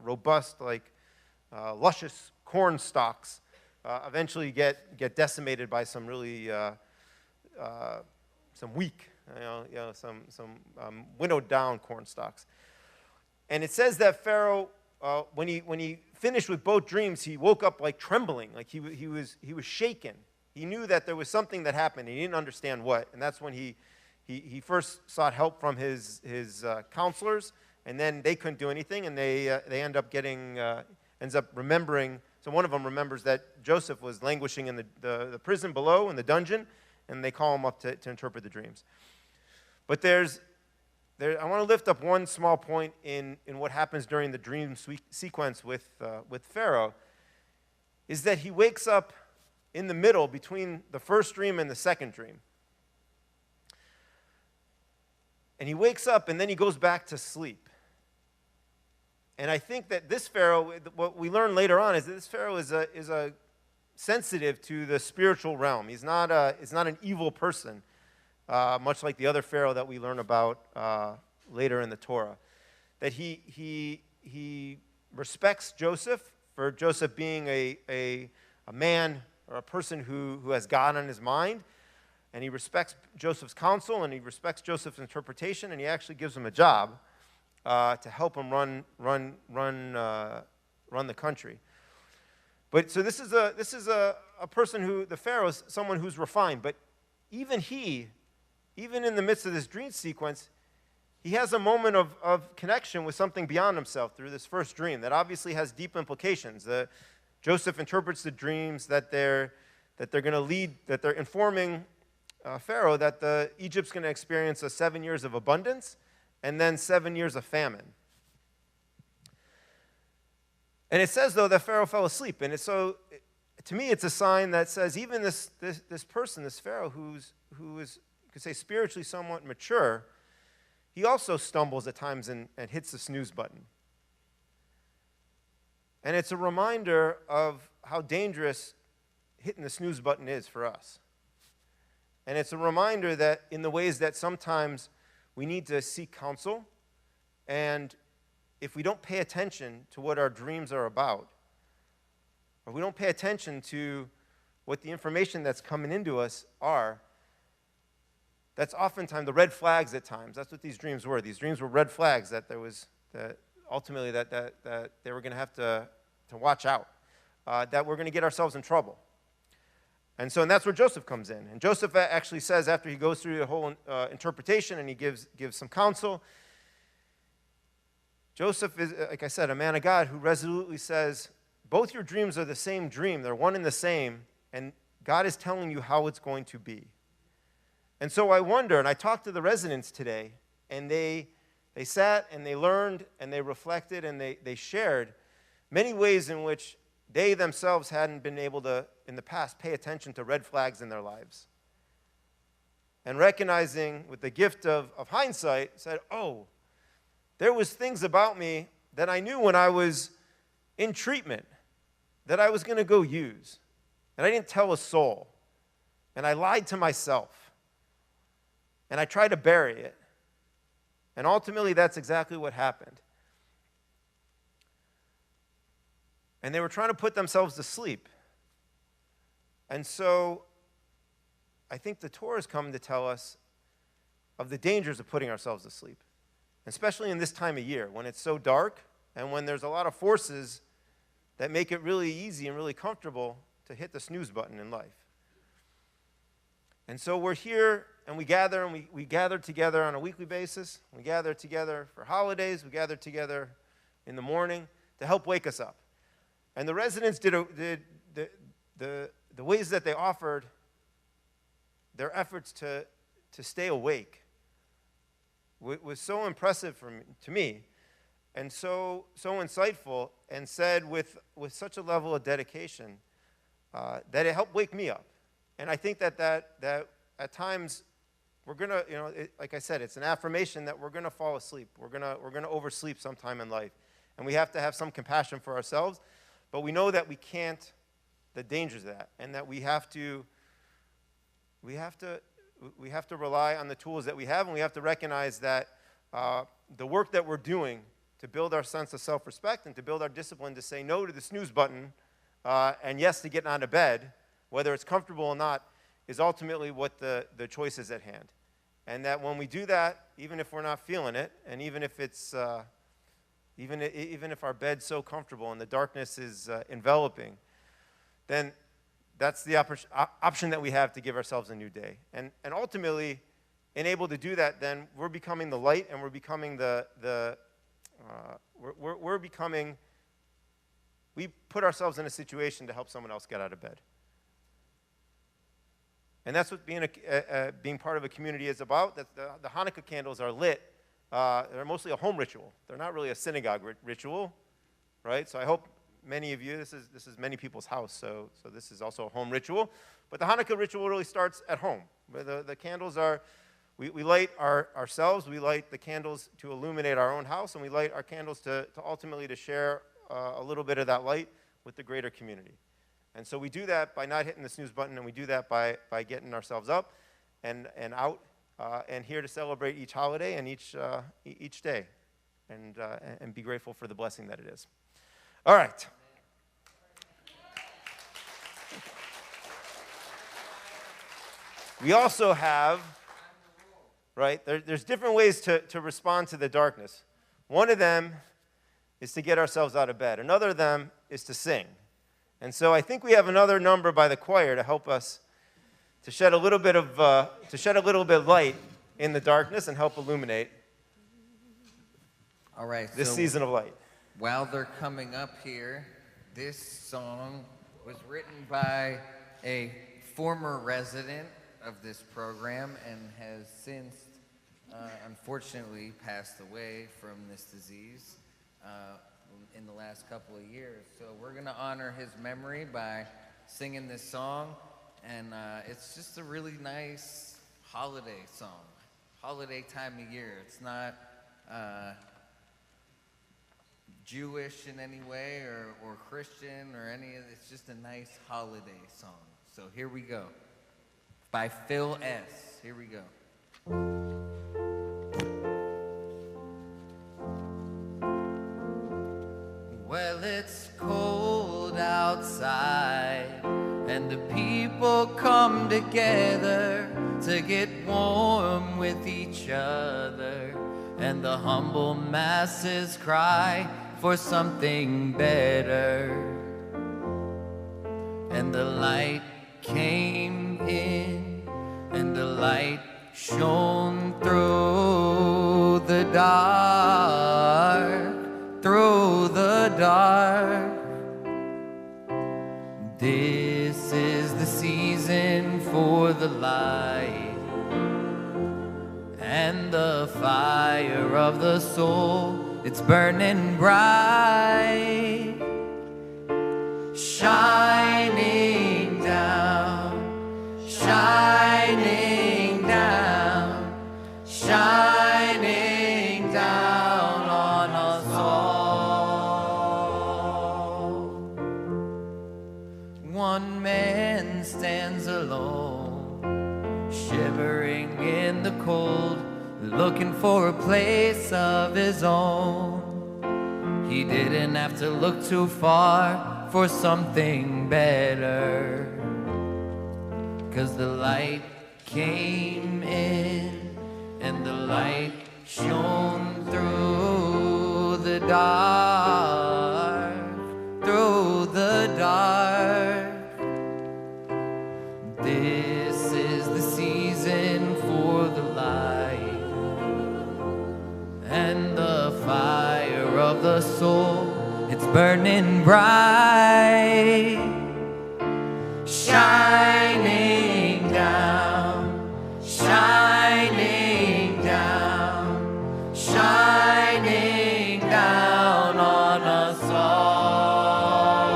robust, luscious corn stalks eventually get decimated by some really some weak, some winnowed down corn stalks. And it says that Pharaoh, when he finished with both dreams, he woke up trembling, like he was shaken. He knew that there was something that happened. He didn't understand what, and that's when he first sought help from his counselors, and then they couldn't do anything, and they end up ends up remembering. So one of them remembers that Joseph was languishing in the prison below, in the dungeon, and they call him up to interpret the dreams. But I want to lift up one small point in what happens during the dream sequence with Pharaoh, is that he wakes up in the middle between the first dream and the second dream. And he wakes up, and then he goes back to sleep. And I think that this Pharaoh, what we learn later on, is that this Pharaoh is a sensitive to the spiritual realm. He's not an evil person, much like the other Pharaoh that we learn about later in the Torah. That he respects Joseph for Joseph being a man or a person who has God on his mind, and he respects Joseph's counsel, and he respects Joseph's interpretation, and he actually gives him a job to help him run the country. But so this is a person who, the Pharaoh, is someone who's refined. But even in the midst of this dream sequence, he has a moment of connection with something beyond himself through this first dream that obviously has deep implications. Joseph interprets the dreams that they're going to lead, that they're informing Pharaoh that Egypt's going to experience 7 years of abundance and then 7 years of famine. And it says, though, that Pharaoh fell asleep. And to me, it's a sign that says even this person, this Pharaoh, who is, you could say, spiritually somewhat mature, he also stumbles at times and hits the snooze button. And it's a reminder of how dangerous hitting the snooze button is for us. And it's a reminder that in the ways that sometimes we need to seek counsel, and if we don't pay attention to what our dreams are about, or we don't pay attention to what the information that's coming into us are, that's oftentimes the red flags at times. That's what these dreams were. These dreams were red flags that ultimately that they were going to have to watch out, that we're going to get ourselves in trouble. And that's where Joseph comes in. And Joseph actually says, after he goes through the whole interpretation and he gives some counsel, Joseph is, like I said, a man of God who resolutely says, both your dreams are the same dream. They're one and the same, and God is telling you how it's going to be. And so I wonder, and I talked to the residents today, and they sat and they learned and they reflected and they shared many ways in which they themselves hadn't been able to, in the past, pay attention to red flags in their lives. And recognizing with the gift of hindsight, said, oh, there was things about me that I knew when I was in treatment that I was going to go use. And I didn't tell a soul. And I lied to myself. And I tried to bury it. And ultimately, that's exactly what happened. And they were trying to put themselves to sleep. And so I think the Torah has come to tell us of the dangers of putting ourselves to sleep, especially in this time of year when it's so dark and when there's a lot of forces that make it really easy and really comfortable to hit the snooze button in life. And so we're here and we gather, and we gather together on a weekly basis. We gather together for holidays. We gather together in the morning to help wake us up. And the residents did the ways that they offered their efforts to stay awake was so impressive to me, and so insightful, and said with such a level of dedication that it helped wake me up. And I think that at times we're gonna, like I said, it's an affirmation that we're gonna fall asleep. We're gonna oversleep sometime in life, and we have to have some compassion for ourselves. But we know that we can't, the dangers of that, and that we have to rely on the tools that we have, and we have to recognize that the work that we're doing to build our sense of self-respect and to build our discipline to say no to the snooze button and yes to getting out of bed, whether it's comfortable or not, is ultimately what the choice is at hand. And that when we do that, even if we're not feeling it, and even if it's even if our bed's so comfortable and the darkness is enveloping, then that's the option that we have to give ourselves a new day. And ultimately, in able to do that, then we're becoming the light, and we're becoming the We're becoming, we put ourselves in a situation to help someone else get out of bed. And that's what being part of a community is about. That the Hanukkah candles are lit. They're mostly a home ritual. They're not really a synagogue ritual, right? So I hope many of you, this is many people's house, so this is also a home ritual. But the Hanukkah ritual really starts at home. Where the candles are, we light ourselves, we light the candles to illuminate our own house, and we light our candles to ultimately to share a little bit of that light with the greater community. And so we do that by not hitting the snooze button, and we do that by getting ourselves up and out and here to celebrate each holiday and each day and be grateful for the blessing that it is. All right. We also have, right, there's different ways to respond to the darkness. One of them is to get ourselves out of bed. Another of them is to sing. And so I think we have another number by the choir to help us to shed a little bit of light in the darkness and help illuminate All right, this season of light. While they're coming up here, this song was written by a former resident of this program and has since, unfortunately, passed away from this disease in the last couple of years. So we're going to honor his memory by singing this song, and it's just a really nice holiday song, holiday time of year. It's not Jewish in any way or Christian or any of it. It's just a nice holiday song. So here we go. By Phil S. Here we go. Well, it's cold outside, and the people come together to get warm with each other, and the humble masses cry for something better. And the light came in, and the light shone through the dark, through the dark. This is the season for the light, and the fire of the soul, it's burning bright, shining down, shining down, shining down on us all. One man stands alone, shivering in the cold, looking for a place of his own. He didn't have to look too far for something better, 'cause the light came in, and the light shone through the dark, through the dark. This is the season for the light, and the fire of the soul, it's burning bright, shining down, shining down, shining down on us all.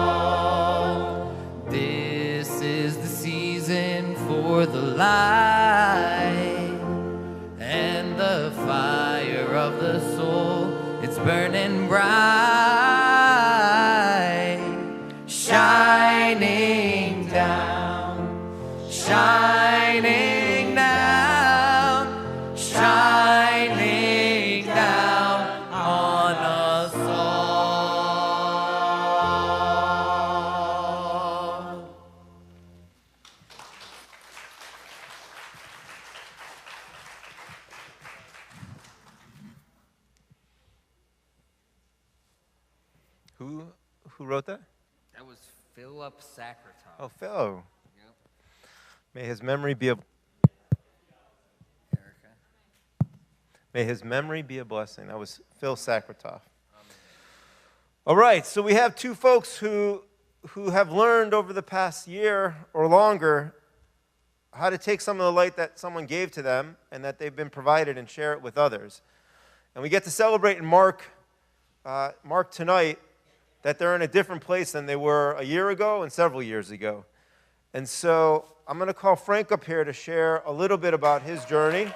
This is the season for the light, and the fire of the soul, it's burning bright, shining down, shining down, shining down on us all. Who wrote that? That was Philip Sakratoff. Oh, Phil. Yep. May his memory be a Erica. May his memory be a blessing. That was Phil Sakratoff. All right, so we have two folks who have learned over the past year or longer how to take some of the light that someone gave to them and that they've been provided and share it with others. And we get to celebrate and mark tonight that they're in a different place than they were a year ago and several years ago. And so I'm going to call Frank up here to share a little bit about his journey.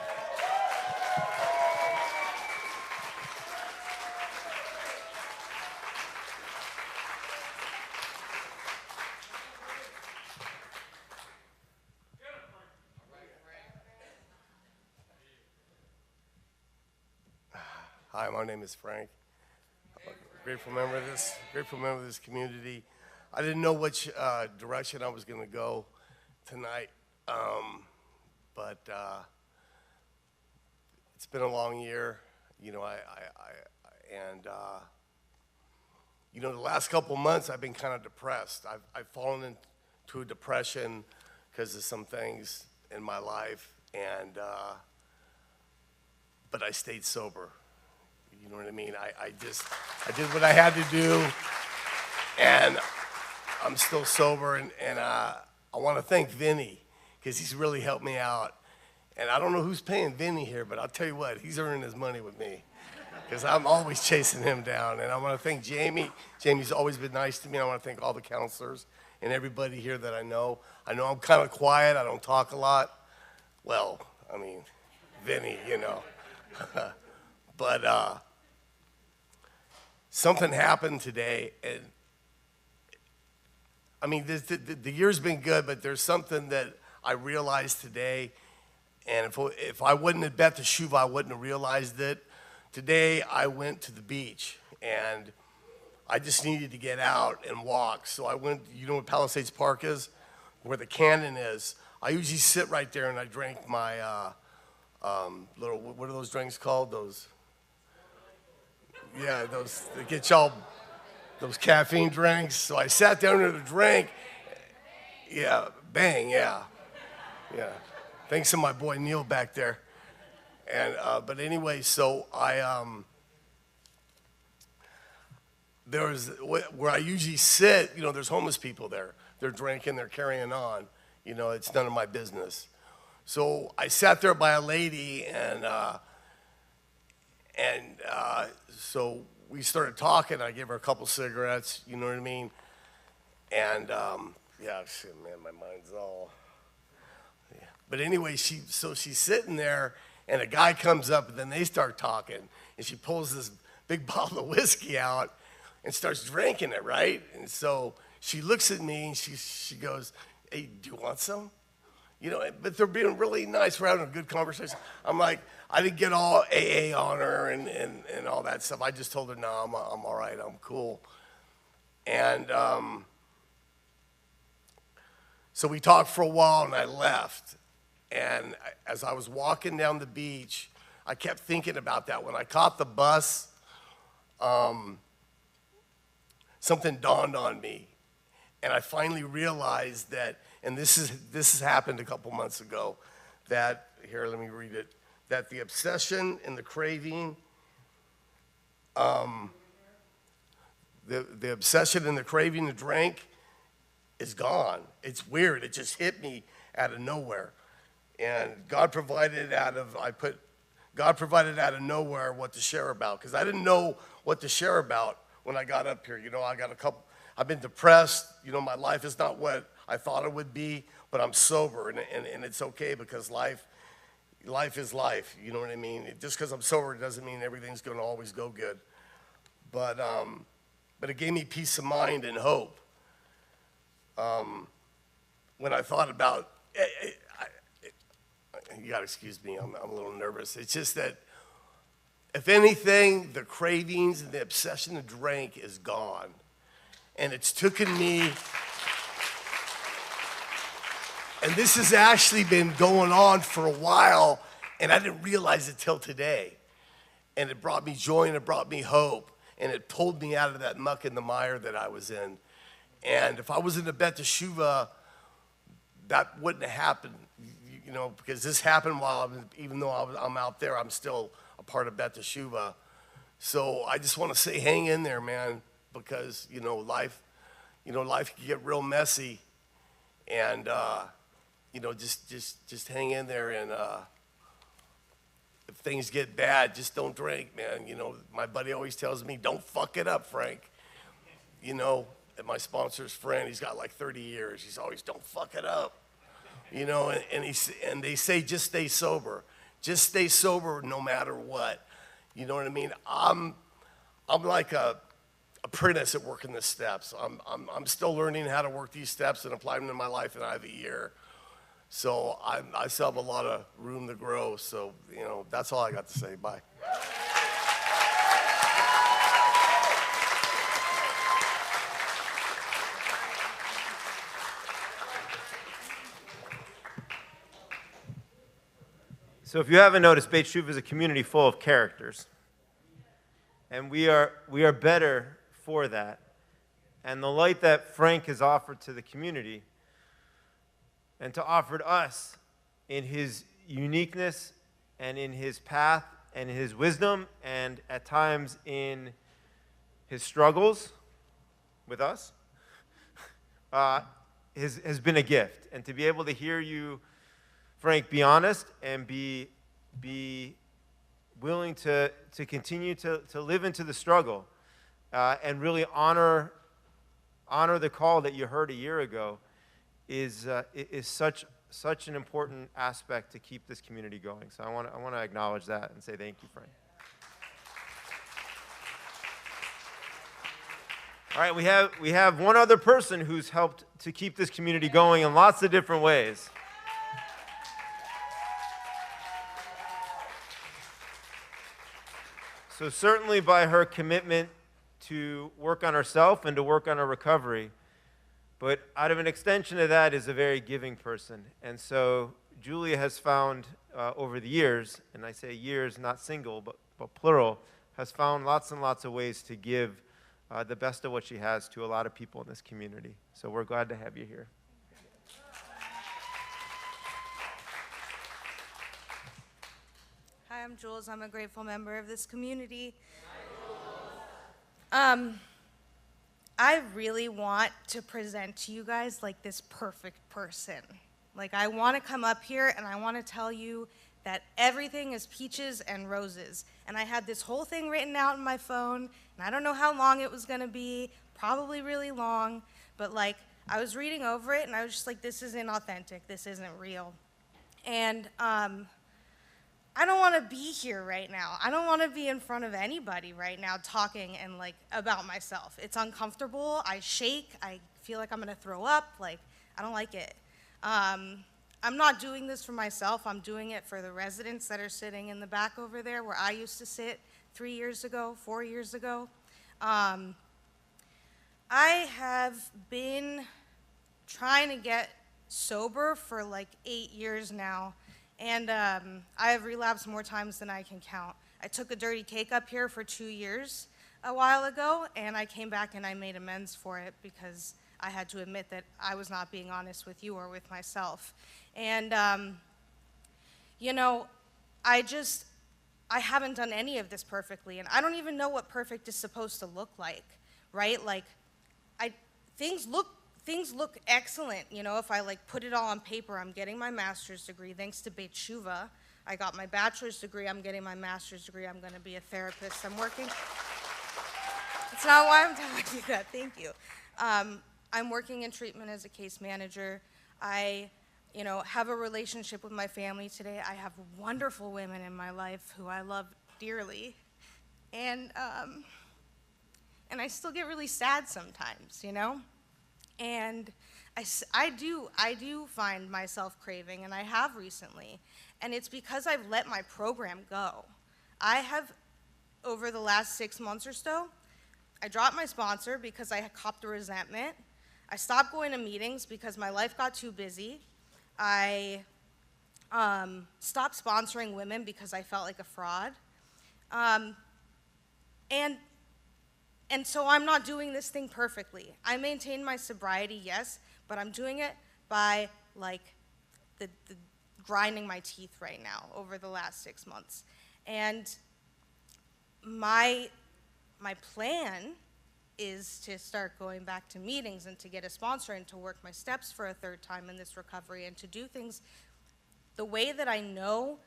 Hi, my name is Frank. I'm a grateful member of this community. I didn't know which direction I was going to go tonight, but it's been a long year. You know, the last couple months I've been kind of depressed. I've fallen into a depression because of some things in my life, but I stayed sober. You know what I mean? I did what I had to do, and I'm still sober, and I want to thank Vinny, because he's really helped me out. And I don't know who's paying Vinny here, but I'll tell you what, he's earning his money with me, because I'm always chasing him down. And I want to thank Jamie. Jamie's always been nice to me. I want to thank all the counselors and everybody here that I know. I know I'm kind of quiet. I don't talk a lot. Well, I mean, Vinny, you know. But something happened today, and I mean, the year's been good, but there's something that I realized today, and if I wouldn't have bet the Shuva, I wouldn't have realized it. Today, I went to the beach, and I just needed to get out and walk. So I went, you know what Palisades Park is? Where the cannon is. I usually sit right there, and I drank my little, what are those drinks called? Those, yeah, those, they get y'all, those caffeine drinks. So I sat down there to drink. Yeah, Bang, yeah. Yeah. Thanks to my boy Neil back there. And, but anyway, so there was, where I usually sit, you know, there's homeless people there. They're drinking, they're carrying on. You know, it's none of my business. So I sat there by a lady, and so we started talking. I gave her a couple cigarettes, you know what I mean? And yeah, shit, man, my mind's all. Yeah. But anyway, so she's sitting there, and a guy comes up, and then they start talking, and she pulls this big bottle of whiskey out and starts drinking it, right? And so she looks at me, and she goes, "Hey, do you want some?" You know, but they're being really nice. We're having a good conversation. I'm like, I didn't get all AA on her and all that stuff. I just told her, no, I'm all right, I'm cool. And so we talked for a while, and I left. And as I was walking down the beach, I kept thinking about that. When I caught the bus, something dawned on me. And I finally realized that, and this has happened a couple months ago, that, here, let me read it, that the obsession and the craving, the obsession and the craving to drink is gone. It's weird. It just hit me out of nowhere. And God provided out of nowhere what to share about, because I didn't know what to share about when I got up here. You know, I've been depressed. You know, my life is not what I thought it would be, but I'm sober, and it's okay, because life is life. You know what I mean? Just because I'm sober doesn't mean everything's going to always go good. But it gave me peace of mind and hope. When I thought about, you got to excuse me, I'm a little nervous. It's just that, if anything, the cravings and the obsession to drink is gone. And it's taken me, and this has actually been going on for a while, and I didn't realize it till today. And it brought me joy, and it brought me hope, and it pulled me out of that muck and the mire that I was in. And if I was in the Bet Teshuva, that wouldn't have happened, you know, because this happened while even though I'm out there, I'm still a part of Bet Teshuva. So I just want to say, hang in there, man. because, life can get real messy, and, just hang in there, and if things get bad, just don't drink, man. My buddy always tells me, don't fuck it up, Frank. And my sponsor's friend, he's got like 30 years. He's always, don't fuck it up. And they say, just stay sober. Just stay sober no matter what. You know what I mean? I'm like a apprentice at working the steps. I'm still learning how to work these steps and apply them to my life, and I have a year. So I still have a lot of room to grow. So, that's all I got to say. Bye. So if you haven't noticed, Beit Shuv is a community full of characters. And we are better for that. And the light that Frank has offered to the community and to offer to us in his uniqueness and in his path and in his wisdom and at times in his struggles with us has been a gift. And to be able to hear you, Frank, be honest and be willing to continue to live into the struggle and really honor the call that you heard a year ago is such an important aspect to keep this community going. So I want to acknowledge that and say thank you, Frank. All right, we have one other person who's helped to keep this community going in lots of different ways. So certainly by her commitment to work on herself and to work on her recovery, but out of an extension of that is a very giving person. And so Julia has found over the years, and I say years, not single, but plural, has found lots and lots of ways to give the best of what she has to a lot of people in this community. So we're glad to have you here. Hi, I'm Jules. I'm a grateful member of this community. I really want to present to you guys like this perfect person. Like, I want to come up here and I want to tell you that everything is peaches and roses. And I had this whole thing written out in my phone, and I don't know how long it was going to be, probably really long, but like, I was reading over it and I was just like, this isn't authentic, this isn't real. And I don't want to be here right now. I don't want to be in front of anybody right now talking and like about myself. It's uncomfortable. I shake. I feel like I'm going to throw up. Like, I don't like it. I'm not doing this for myself. I'm doing it for the residents that are sitting in the back over there where I used to sit 3 years ago, 4 years ago. I have been trying to get sober for like 8 years now. And I have relapsed more times than I can count. I took a dirty cake up here for 2 years a while ago, and I came back and I made amends for it because I had to admit that I was not being honest with you or with myself. And, I haven't done any of this perfectly, and I don't even know what perfect is supposed to look like, right? Like, things look excellent, if I like put it all on paper. I'm getting my master's degree thanks to Beit Shuva. I got my bachelor's degree, I'm getting my master's degree, I'm gonna be a therapist, I'm working. That's not why I'm telling you that, thank you. I'm working in treatment as a case manager. I, have a relationship with my family today. I have wonderful women in my life who I love dearly. And I still get really sad sometimes, And I do find myself craving, and I have recently. And it's because I've let my program go. I have, over the last 6 months or so, I dropped my sponsor because I had copped a resentment. I stopped going to meetings because my life got too busy. I stopped sponsoring women because I felt like a fraud. And so I'm not doing this thing perfectly. I maintain my sobriety, yes, but I'm doing it by like the grinding my teeth right now over the last 6 months. And my plan is to start going back to meetings and to get a sponsor and to work my steps for a third time in this recovery and to do things the way that I know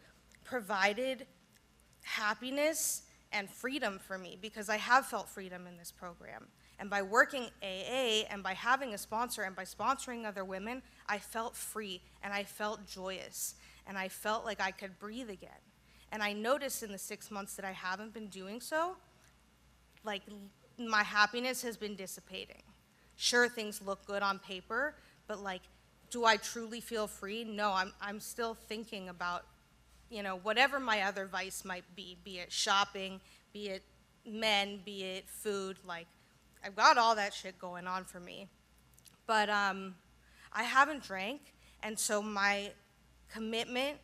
provided happiness and freedom for me, because I have felt freedom in this program. And by working AA and by having a sponsor and by sponsoring other women, I felt free and I felt joyous and I felt like I could breathe again. And I noticed in the 6 months that I haven't been doing so, like my happiness has been dissipating. Sure, things look good on paper, but like, do I truly feel free? No, I'm still thinking about, you know, whatever my other vice might be it shopping, be it men, be it food, like, I've got all that shit going on for me. But I haven't drank, and so my commitment,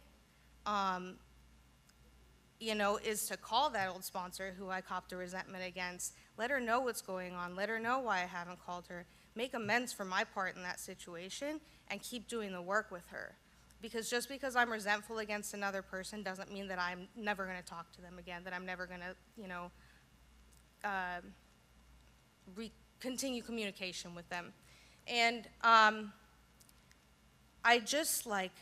you know, is to call that old sponsor who I copped a resentment against, let her know what's going on, let her know why I haven't called her, make amends for my part in that situation, and keep doing the work with her. Because just because I'm resentful against another person doesn't mean that I'm never going to talk to them again, that I'm never going to, you know, continue communication with them. And I just like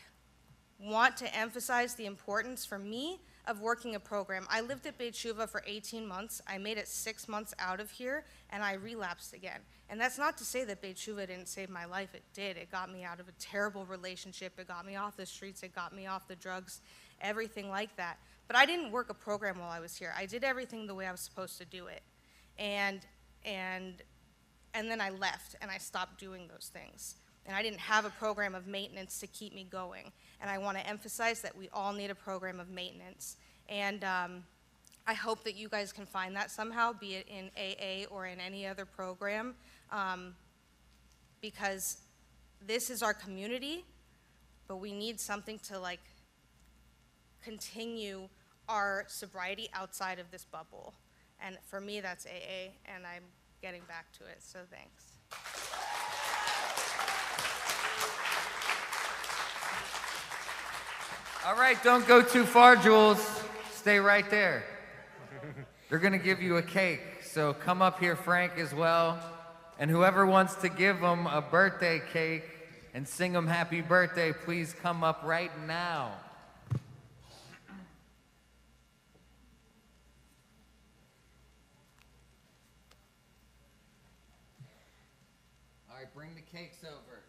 want to emphasize the importance for me of working a program. I lived at Beit Shuva for 18 months. I made it 6 months out of here, and I relapsed again. And that's not to say that Beit Shuva didn't save my life. It did. It got me out of a terrible relationship. It got me off the streets. It got me off the drugs, everything like that. But I didn't work a program while I was here. I did everything the way I was supposed to do it. And then I left, and I stopped doing those things. And I didn't have a program of maintenance to keep me going. And I want to emphasize that we all need a program of maintenance. And I hope that you guys can find that somehow, be it in AA or in any other program, because this is our community, but we need something to like continue our sobriety outside of this bubble. And for me, that's AA, and I'm getting back to it, so thanks. All right, don't go too far, Jules. Stay right there. They're going to give you a cake, so come up here, Frank, as well. And whoever wants to give them a birthday cake and sing them happy birthday, please come up right now. All right, bring the cakes over.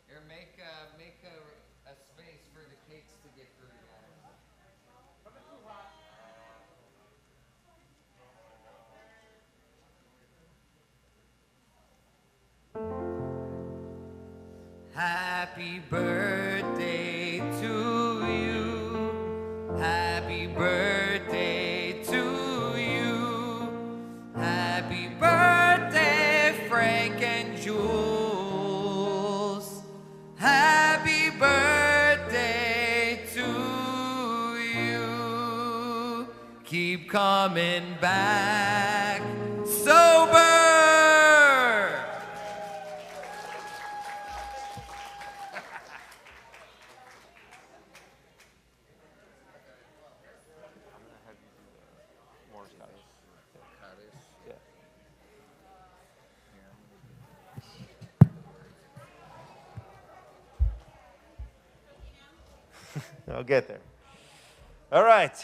Here, make a space for the cakes to get through, guys. Happy birthday to you. Happy birthday to you. Happy birthday, Frank and Jules. Happy birthday to you. Keep coming back sober. I'll get there. All right.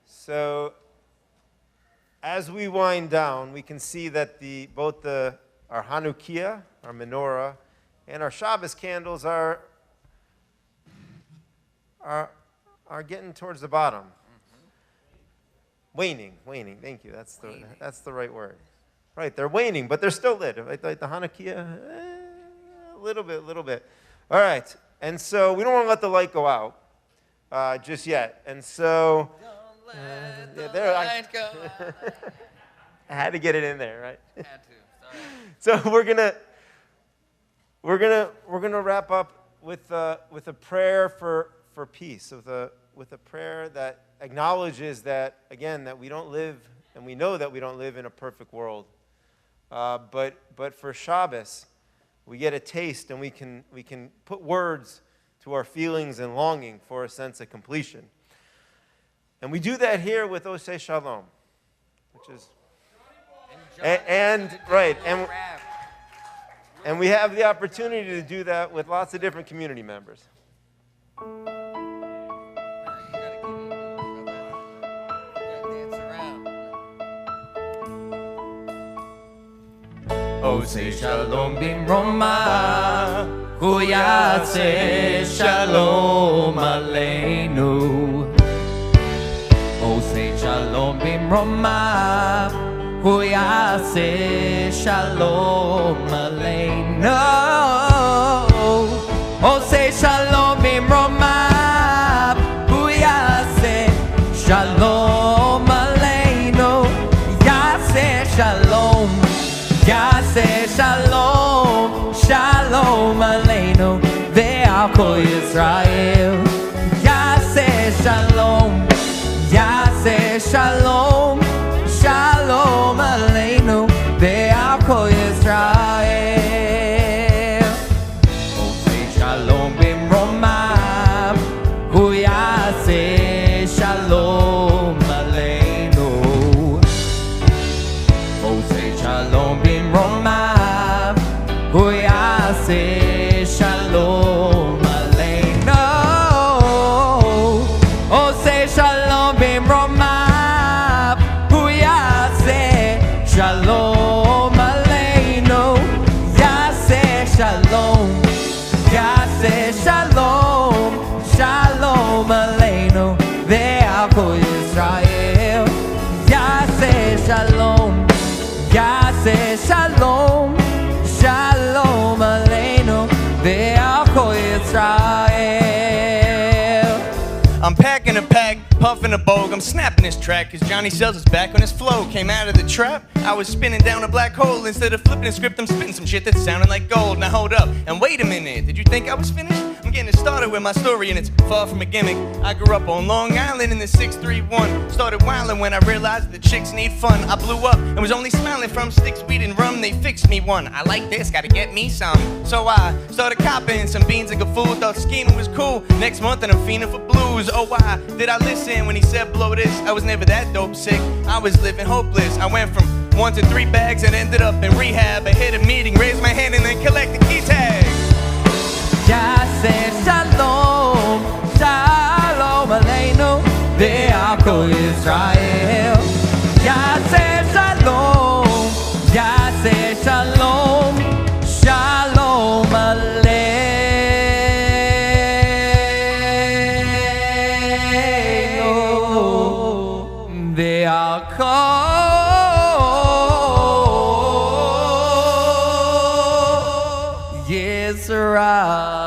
So, as we wind down, we can see that both our Hanukkah, our menorah, and our Shabbos candles are getting towards the bottom. Waning. Thank you. That's the right word. Right, they're waning, but they're still lit. Like the Hanukkah, a little bit. All right, and so we don't want to let the light go out just yet. And so, Light go out. I had to get it in there, right? Had to. Sorry. So we're gonna wrap up with a prayer for peace, with a prayer that acknowledges that, again, that we don't live, and we know that we don't live in a perfect world. But for Shabbos, we get a taste, and we can put words to our feelings and longing for a sense of completion. And we do that here with Oseh Shalom, which is, and we have the opportunity to do that with lots of different community members. Oseh Shalom bimroma, Hu Yaseh Shalom Aleinu. Oseh Shalom bimroma, Hu Yaseh Shalom Aleinu. Oseh Shalom bimroma, Hu Yaseh Shalom Aleinu. Yaseh Shalom, Yaseh Shalom, Shalom Aleinu ve'al kol Yisrael. Yaseh Shalom, Yaseh Shalom, Shalom Aleinu ve'al kol Yisrael. Oseh Shalom bimromav, Hu Yaseh Shalom Aleinu. Oseh Shalom bimromav, Hu Yaseh Shalom Aleinu. Oseh Shalom bimromav, Hu Yaseh Shalom Aleinu. Yaseh Shalom, Yaseh Shalom, Shalom Aleinu ve'al kol Yisrael. Yaseh Shalom, Yaseh Shalom, Shalom Aleinu ve'al kol Yisrael. I'm packing a pack, puffing a bogue. I'm snapping this track, cause Johnny sells his back when his flow came out of the trap. I was spinning down a black hole. Instead of flipping a script, I'm spitting some shit that sounded like gold. Now hold up, and wait a minute. Did you think I was finished? I'm getting started with my story, and it's far from a gimmick. I grew up on Long Island in the 631. Started wildin' when I realized the chicks need fun. I blew up and was only smiling from sticks, weed, and rum. They fixed me one. I like this, gotta get me some. So I started copying some beans like a fool. Thought scheming was cool. Next month and I'm fiending for blues. Oh, why did I listen when he said blow this? I was never that dope sick. I was living hopeless. I went from 1 to 3 bags and ended up in rehab. I hit a meeting, raised my hand, and then collect the key tag. Yaseh Shalom, Shalom Aleinu ve'al kol Yisrael. Yaseh Shalom, Yaseh Shalom, Shalom Aleinu ve'al kol Yisrael.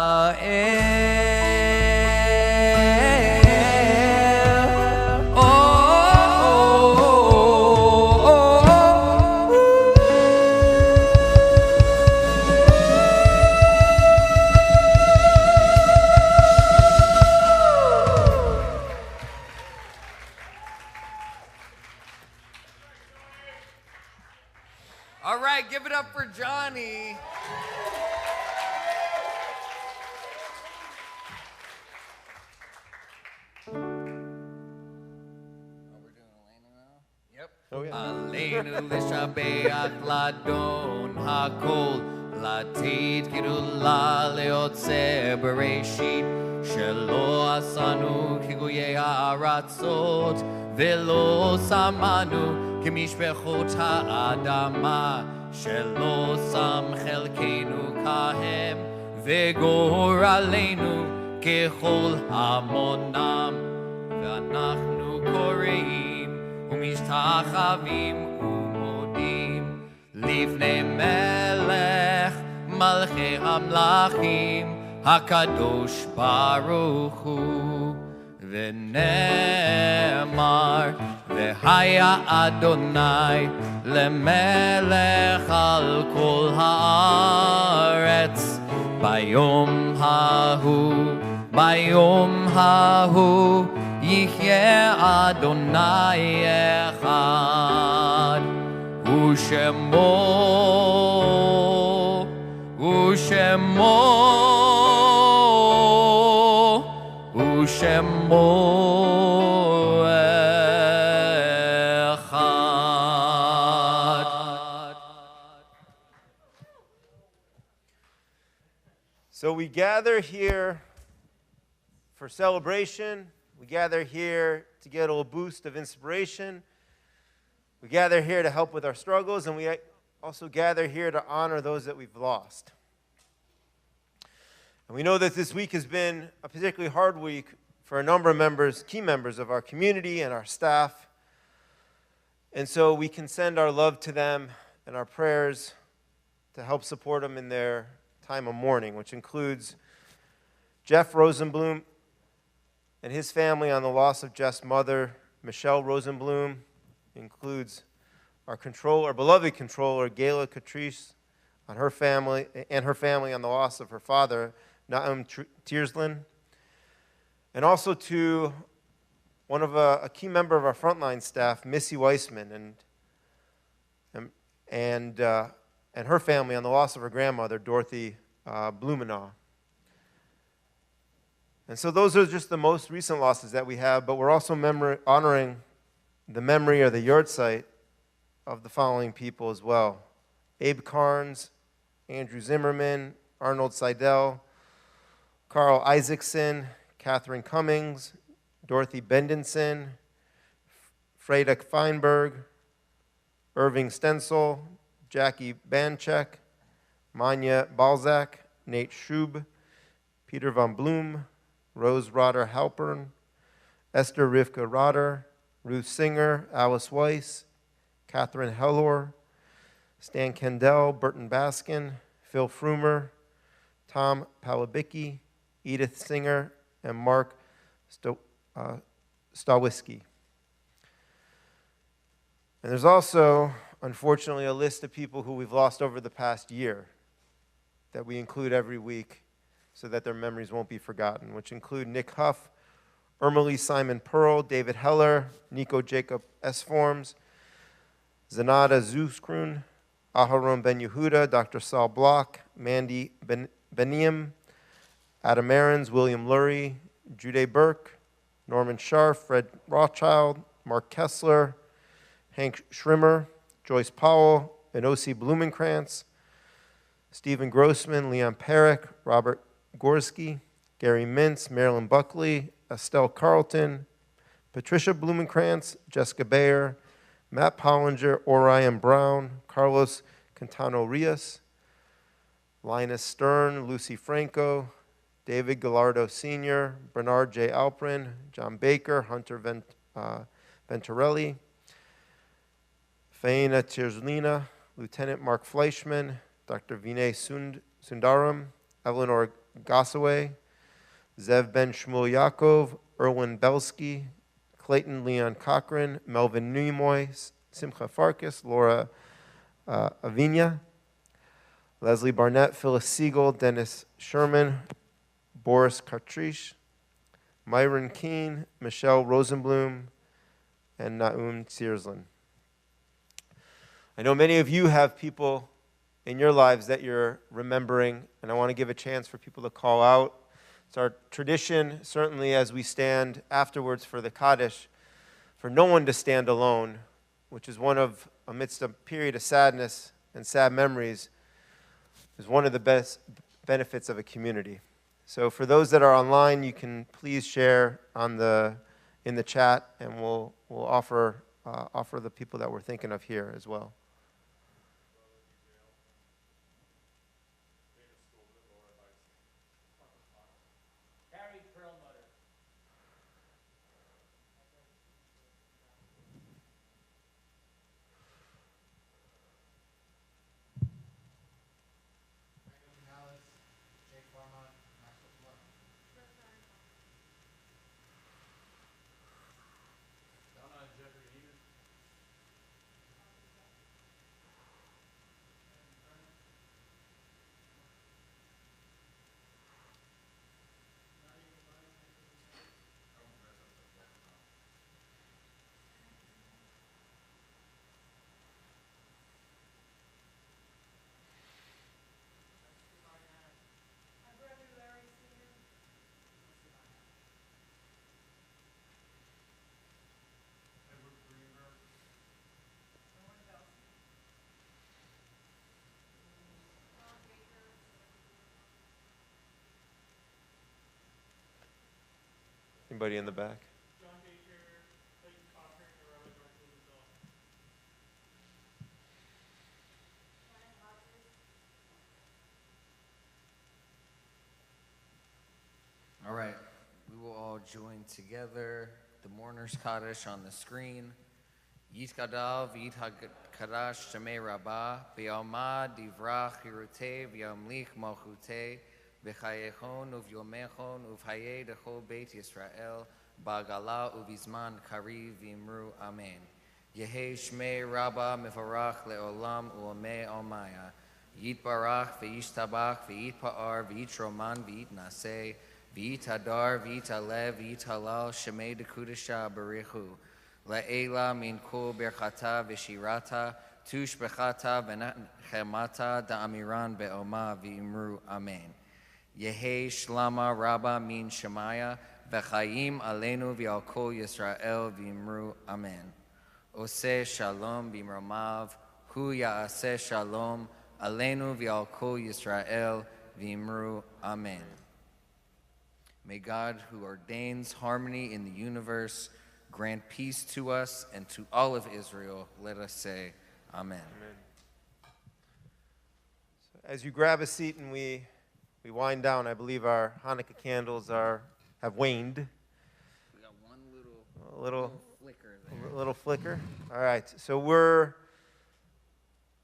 All right, give it up for Johnny. Oh, yeah. Aleinu l'shabeach ladon hakol latid gidula leotzer bereshit shelo asanu kiguyei ha'aratzot velo samanu kimishpechot ha'adama shelo sam chelkeinu kahem vegoraleinu kechol hamonam ve'anachnu koreim ומשתחווים ומודים לפני מלך מלכי המלכים הקדוש ברוך הוא ונאמר והיה אדוני למלך על כל הארץ ביום ההוא ביום ההוא יחיה אדוני אחד ושמו אחד. So we gather here for celebration. We gather here to get a little boost of inspiration. We gather here to help with our struggles, and we also gather here to honor those that we've lost. And we know that this week has been a particularly hard week for a number of members, key members of our community and our staff. And so we can send our love to them and our prayers to help support them in their time of mourning, which includes Jeff Rosenblum and his family on the loss of Jeff's mother, Michelle Rosenblum. Includes our beloved controller, Gayla Catrice, on her family, and her family on the loss of her father, Naum Tierslin. And also to one of a key member of our frontline staff, Missy Weissman, and her family on the loss of her grandmother, Dorothy Blumenau. And so those are just the most recent losses that we have, but we're also honoring the memory or the yahrzeit of the following people as well: Abe Carnes, Andrew Zimmerman, Arnold Seidel, Carl Isaacson, Catherine Cummings, Dorothy Bendenson, Freda Feinberg, Irving Stensel, Jackie Banchek, Manya Balzac, Nate Schub, Peter von Bloom, Rose Rotter Halpern, Esther Rivka Rotter, Ruth Singer, Alice Weiss, Catherine Hellor, Stan Kendall, Burton Baskin, Phil Frumer, Tom Palabicki, Edith Singer, and Mark Stawisky. And there's also, unfortunately, a list of people who we've lost over the past year that we include every week so that their memories won't be forgotten, which include Nick Huff, Ermelie Simon Pearl, David Heller, Nico Jacob Esforms, Zanata Zuskrun, Aharon Ben Yehuda, Dr. Saul Block, Mandy Beniam, Adam Aarons, William Lurie, Jude Burke, Norman Scharf, Fred Rothschild, Mark Kessler, Hank Schrimmer, Joyce Powell, Enosi Blumenkrantz, Stephen Grossman, Leon Perrick, Robert Gorski, Gary Mintz, Marilyn Buckley, Estelle Carlton, Patricia Blumenkrantz, Jessica Bayer, Matt Pollinger, Orion Brown, Carlos Quintano Rios, Linus Stern, Lucy Franco, David Gallardo Sr., Bernard J. Alprin, John Baker, Hunter Venturelli, Faina Tirzlina, Lieutenant Mark Fleischman, Dr. Vinay Sundaram, Eleanor Gossaway, Zev Ben Shmuel Yaakov, Erwin Belsky, Clayton Leon Cochran, Melvin Nimoy, Simcha Farkas, Laura Avinia, Leslie Barnett, Phyllis Siegel, Dennis Sherman, Boris Kartrish, Myron Keene, Michelle Rosenblum, and Naum Tierslin. I know many of you have people in your lives that you're remembering, and I want to give a chance for people to call out. It's our tradition, certainly as we stand afterwards for the Kaddish, for no one to stand alone, which is one of, amidst a period of sadness and sad memories, is one of the best benefits of a community. So for those that are online, you can please share in the chat, and we'll offer the people that we're thinking of here as well. Anybody in the back? All right, we will all join together. The mourner's Kaddish on the screen. Yit Gadal v'yit HaKadash Shemei Rabbah v'yalma divrach hirutei v'yamlich malchutei v'chayechon uv'yomechon uv'hayei dechol Beit Yisrael ba'gala uv'izman kariv v'imru Amen. Yehei Shmei Rabbah mevarach le'olam u'amei almaya. Yit barach v'yishtabach v'yit pa'ar v'yit roman v'yit naseh v'yit hadar v'yit alev v'yit halal Shemei dekudesha barichu. La'ela min kol berchata v'shirata tush bechata v'nechemata da'amiran be'oma v'imru Amen. Yehei shlama rabba min shemaya v'chayim aleinu v'al kol Yisrael v'imru Amen. Oseh shalom b'mromav hu ya'aseh shalom aleinu v'al kol Yisrael v'imru Amen. May God, who ordains harmony in the universe, grant peace to us and to all of Israel. Let us say, Amen. Amen. So as you grab a seat and we wind down, I believe our Hanukkah candles have waned. We got one little flicker there. A little flicker. All right. So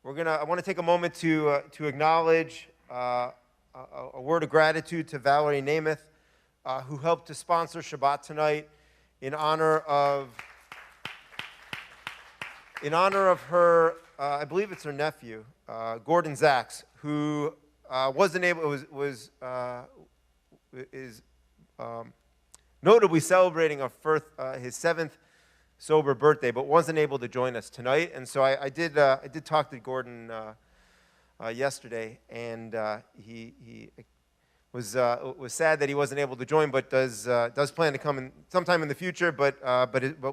I want to take a moment to acknowledge a word of gratitude to Valerie Namath, who helped to sponsor Shabbat tonight in honor of her, I believe it's her nephew, Gordon Zacks, who is notably celebrating his 7th sober birthday, but wasn't able to join us tonight. And so I did talk to Gordon yesterday, and he was sad that he wasn't able to join, but does plan to come sometime in the future. But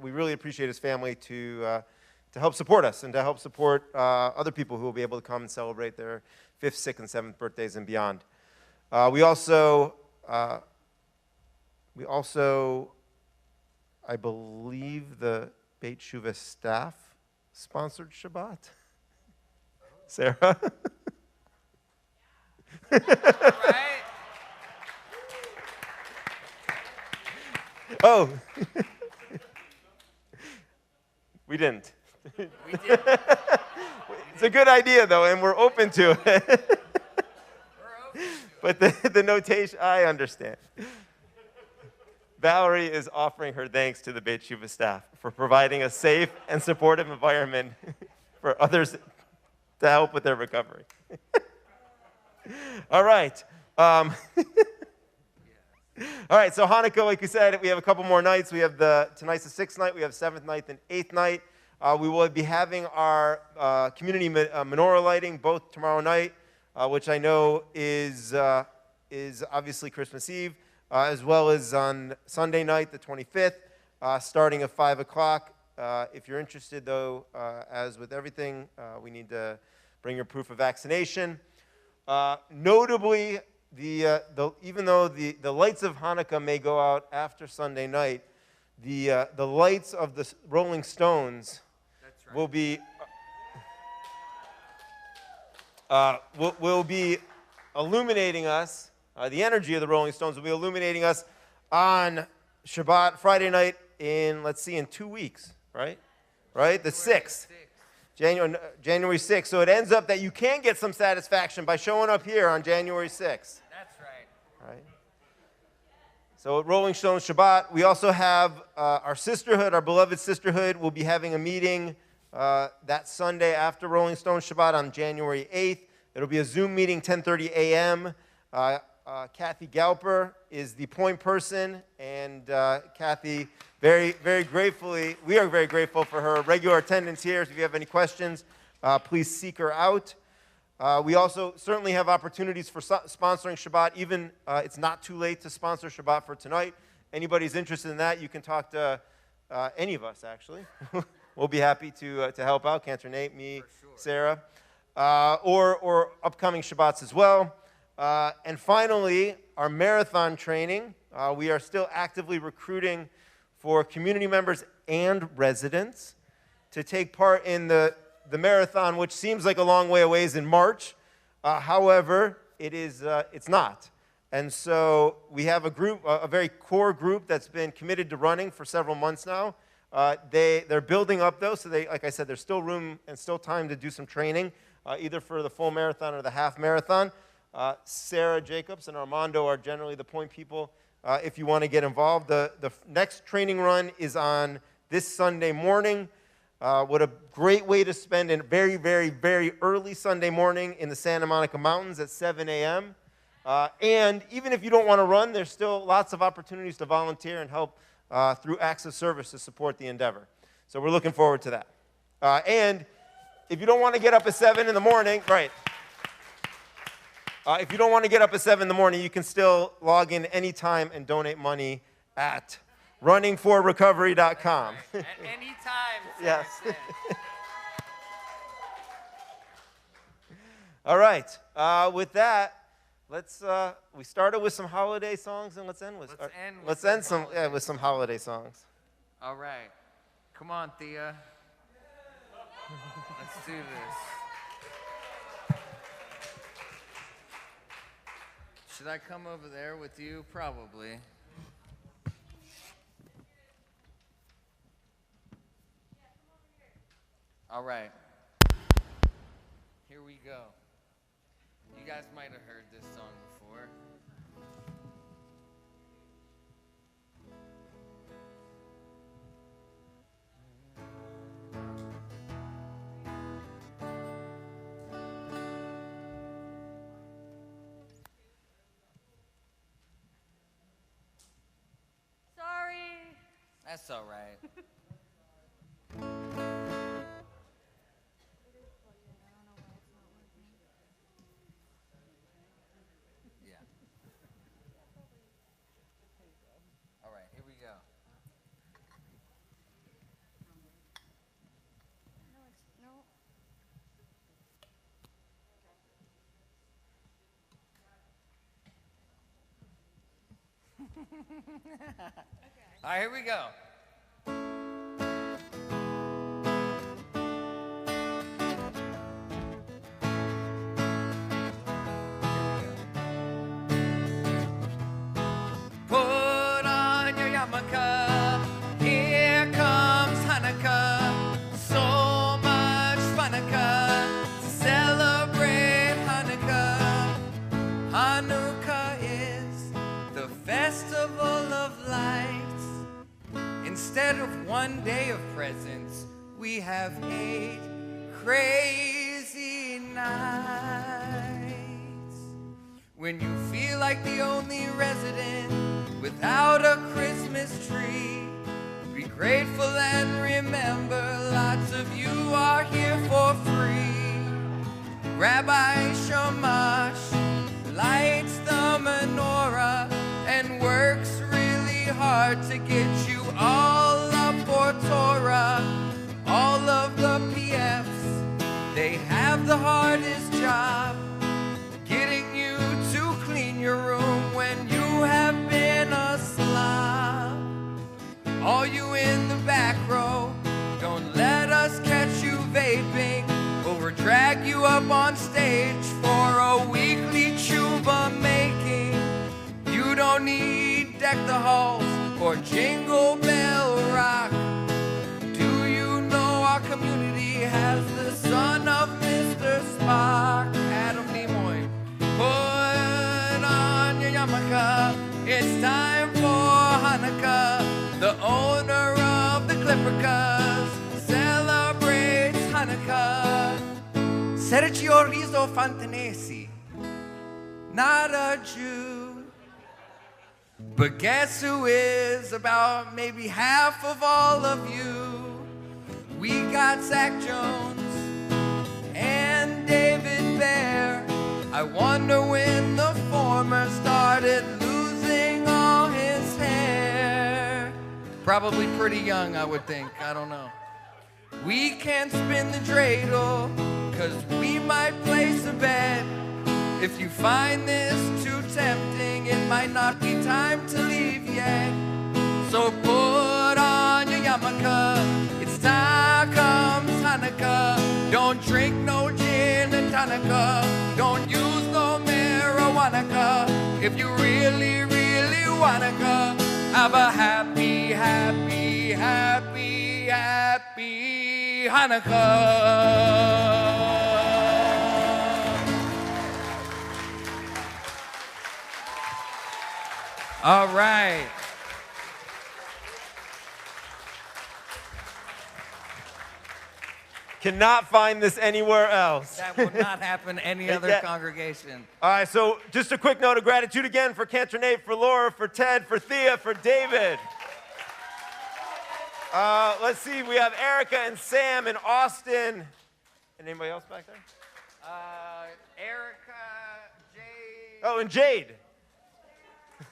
we really appreciate his family to help support us and to help support other people who will be able to come and celebrate their 5th, 6th, and 7th birthdays and beyond. We also, I believe the Beit Shuva staff sponsored Shabbat. Sarah? Right? Oh, we didn't. We did. It's a good idea, though, and we're open to it. But the notation, I understand. Valerie is offering her thanks to the Beit Shuva staff for providing a safe and supportive environment for others to help with their recovery. All right. All right, so Hanukkah, like we said, we have a couple more nights. We have tonight's the 6th night. We have 7th night and 8th night. We will be having our community menorah lighting both tomorrow night, which I know is obviously Christmas Eve, as well as on Sunday night, the 25th, starting at 5 o'clock. If you're interested, though, as with everything, we need to bring your proof of vaccination. Notably, even though the lights of Hanukkah may go out after Sunday night, the lights of the Rolling Stones will be illuminating us. The energy of the Rolling Stones will be illuminating us on Shabbat, Friday night in 2 weeks, right? Right, the 6th. January 6th. So it ends up that you can get some satisfaction by showing up here on January 6th. That's right. Right? So at Rolling Stone Shabbat, we also have our sisterhood, our beloved sisterhood, will be having a meeting that Sunday after Rolling Stone Shabbat on January 8th. It'll be a Zoom meeting, 10:30 a.m. Kathy Galper is the point person, and Kathy, very, very gratefully, we are very grateful for her regular attendance here. So if you have any questions, please seek her out. We also certainly have opportunities for sponsoring Shabbat. Even it's not too late to sponsor Shabbat for tonight. Anybody's interested in that, you can talk to any of us, actually. We'll be happy to help out. Cantor Nate, me, Sarah, or upcoming Shabbats as well. And finally, our marathon training We are still actively recruiting for community members and residents to take part in the marathon, which seems like a long way away, is in March. However, it's not. And so we have a group, a very core group that's been committed to running for several months now. They're building up, though, so like I said, there's still room and still time to do some training, either for the full marathon or the half marathon. Sarah Jacobs and Armando are generally the point people if you want to get involved. The next training run is on this Sunday morning. What a great way to spend a very, very, very early Sunday morning in the Santa Monica Mountains at 7 a.m. And even if you don't want to run, there's still lots of opportunities to volunteer and help through acts of service to support the endeavor. So we're looking forward to that. And if you don't want to get up at 7 in the morning, right. If you don't want to get up at 7 in the morning, you can still log in anytime and donate money at runningforrecovery.com. At any time. Yes. All right. With that, we started with some holiday songs, and let's end with some holiday songs. All right. Come on, Thea. Let's do this. Should I come over there with you? Probably. All right. Here we go. You guys might have heard this song before. Sorry. That's all right. Yeah. All right, here we go. All right, here we go. Put on your yarmulke, here comes Hanukkah. So much Hanukkah to celebrate Hanukkah. Hanukkah is the festival of lights. Instead of one day of presents, we have 8 crazy nights. When you feel like the only resident without a Christmas tree, be grateful and remember lots of you are here for free. Rabbi Shamash lights the menorah and works really hard to get you all up for Torah. All of the PFs, they have the hardest job, getting you to clean your room when you have been a slob. All you in the back row, don't let us catch you vaping, or we'll drag you up on stage for a weekly tshuva making. You don't need Deck the Halls or Jingle Bell Rock. Do you know our community has the son of Mr. Spock, Adam Nimoy? Put on your yarmulke, it's time for Hanukkah. The owner of the Clippercas celebrates Hanukkah. Sergio Rizzo Fontanesi, not a Jew, but guess who is? About maybe half of all of you. We got Zach Jones and David Bear. I wonder when the former started losing all his hair. Probably pretty young, I would think. I don't know. We can't spin the dreidel, 'cause we might place a bet If you find this too tempting, it might not be time to leave yet. So put on your yarmulke, it's time comes Hanukkah. Don't drink no gin and tonica, don't use no marijuana. If you really, really wanna go, have a happy, happy, happy, happy Hanukkah. All right. Cannot find this anywhere else. That will not happen any other Yeah. congregation. All right, so just a quick note of gratitude again for Cantor Nate, for Laura, for Ted, for Thea, for David. Let's see, we have Erica and Sam and Austin. And anybody else back there? Erica, Jade. Oh, and Jade.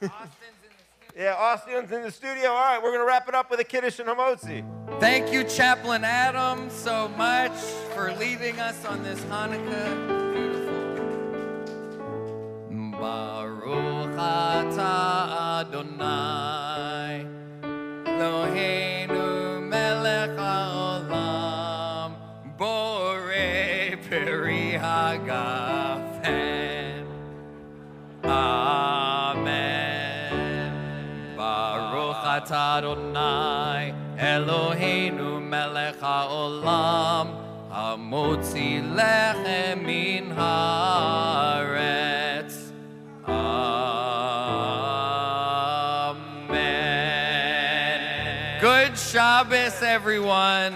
Austin's in the studio. Yeah, Austin's in the studio. All right, we're going to wrap it up with a Kiddush and Hamotzi. Thank you, Chaplain Adam, so much for leading us on this Hanukkah. Beautiful. Baruch atah Adonai, Eloheinu melech haolam, borei peri hagafen. Amen. Baruch atah Adonai, Eloheinu melech haolam, hamotzi lechem min haaretz. Amen. Good Shabbos, everyone.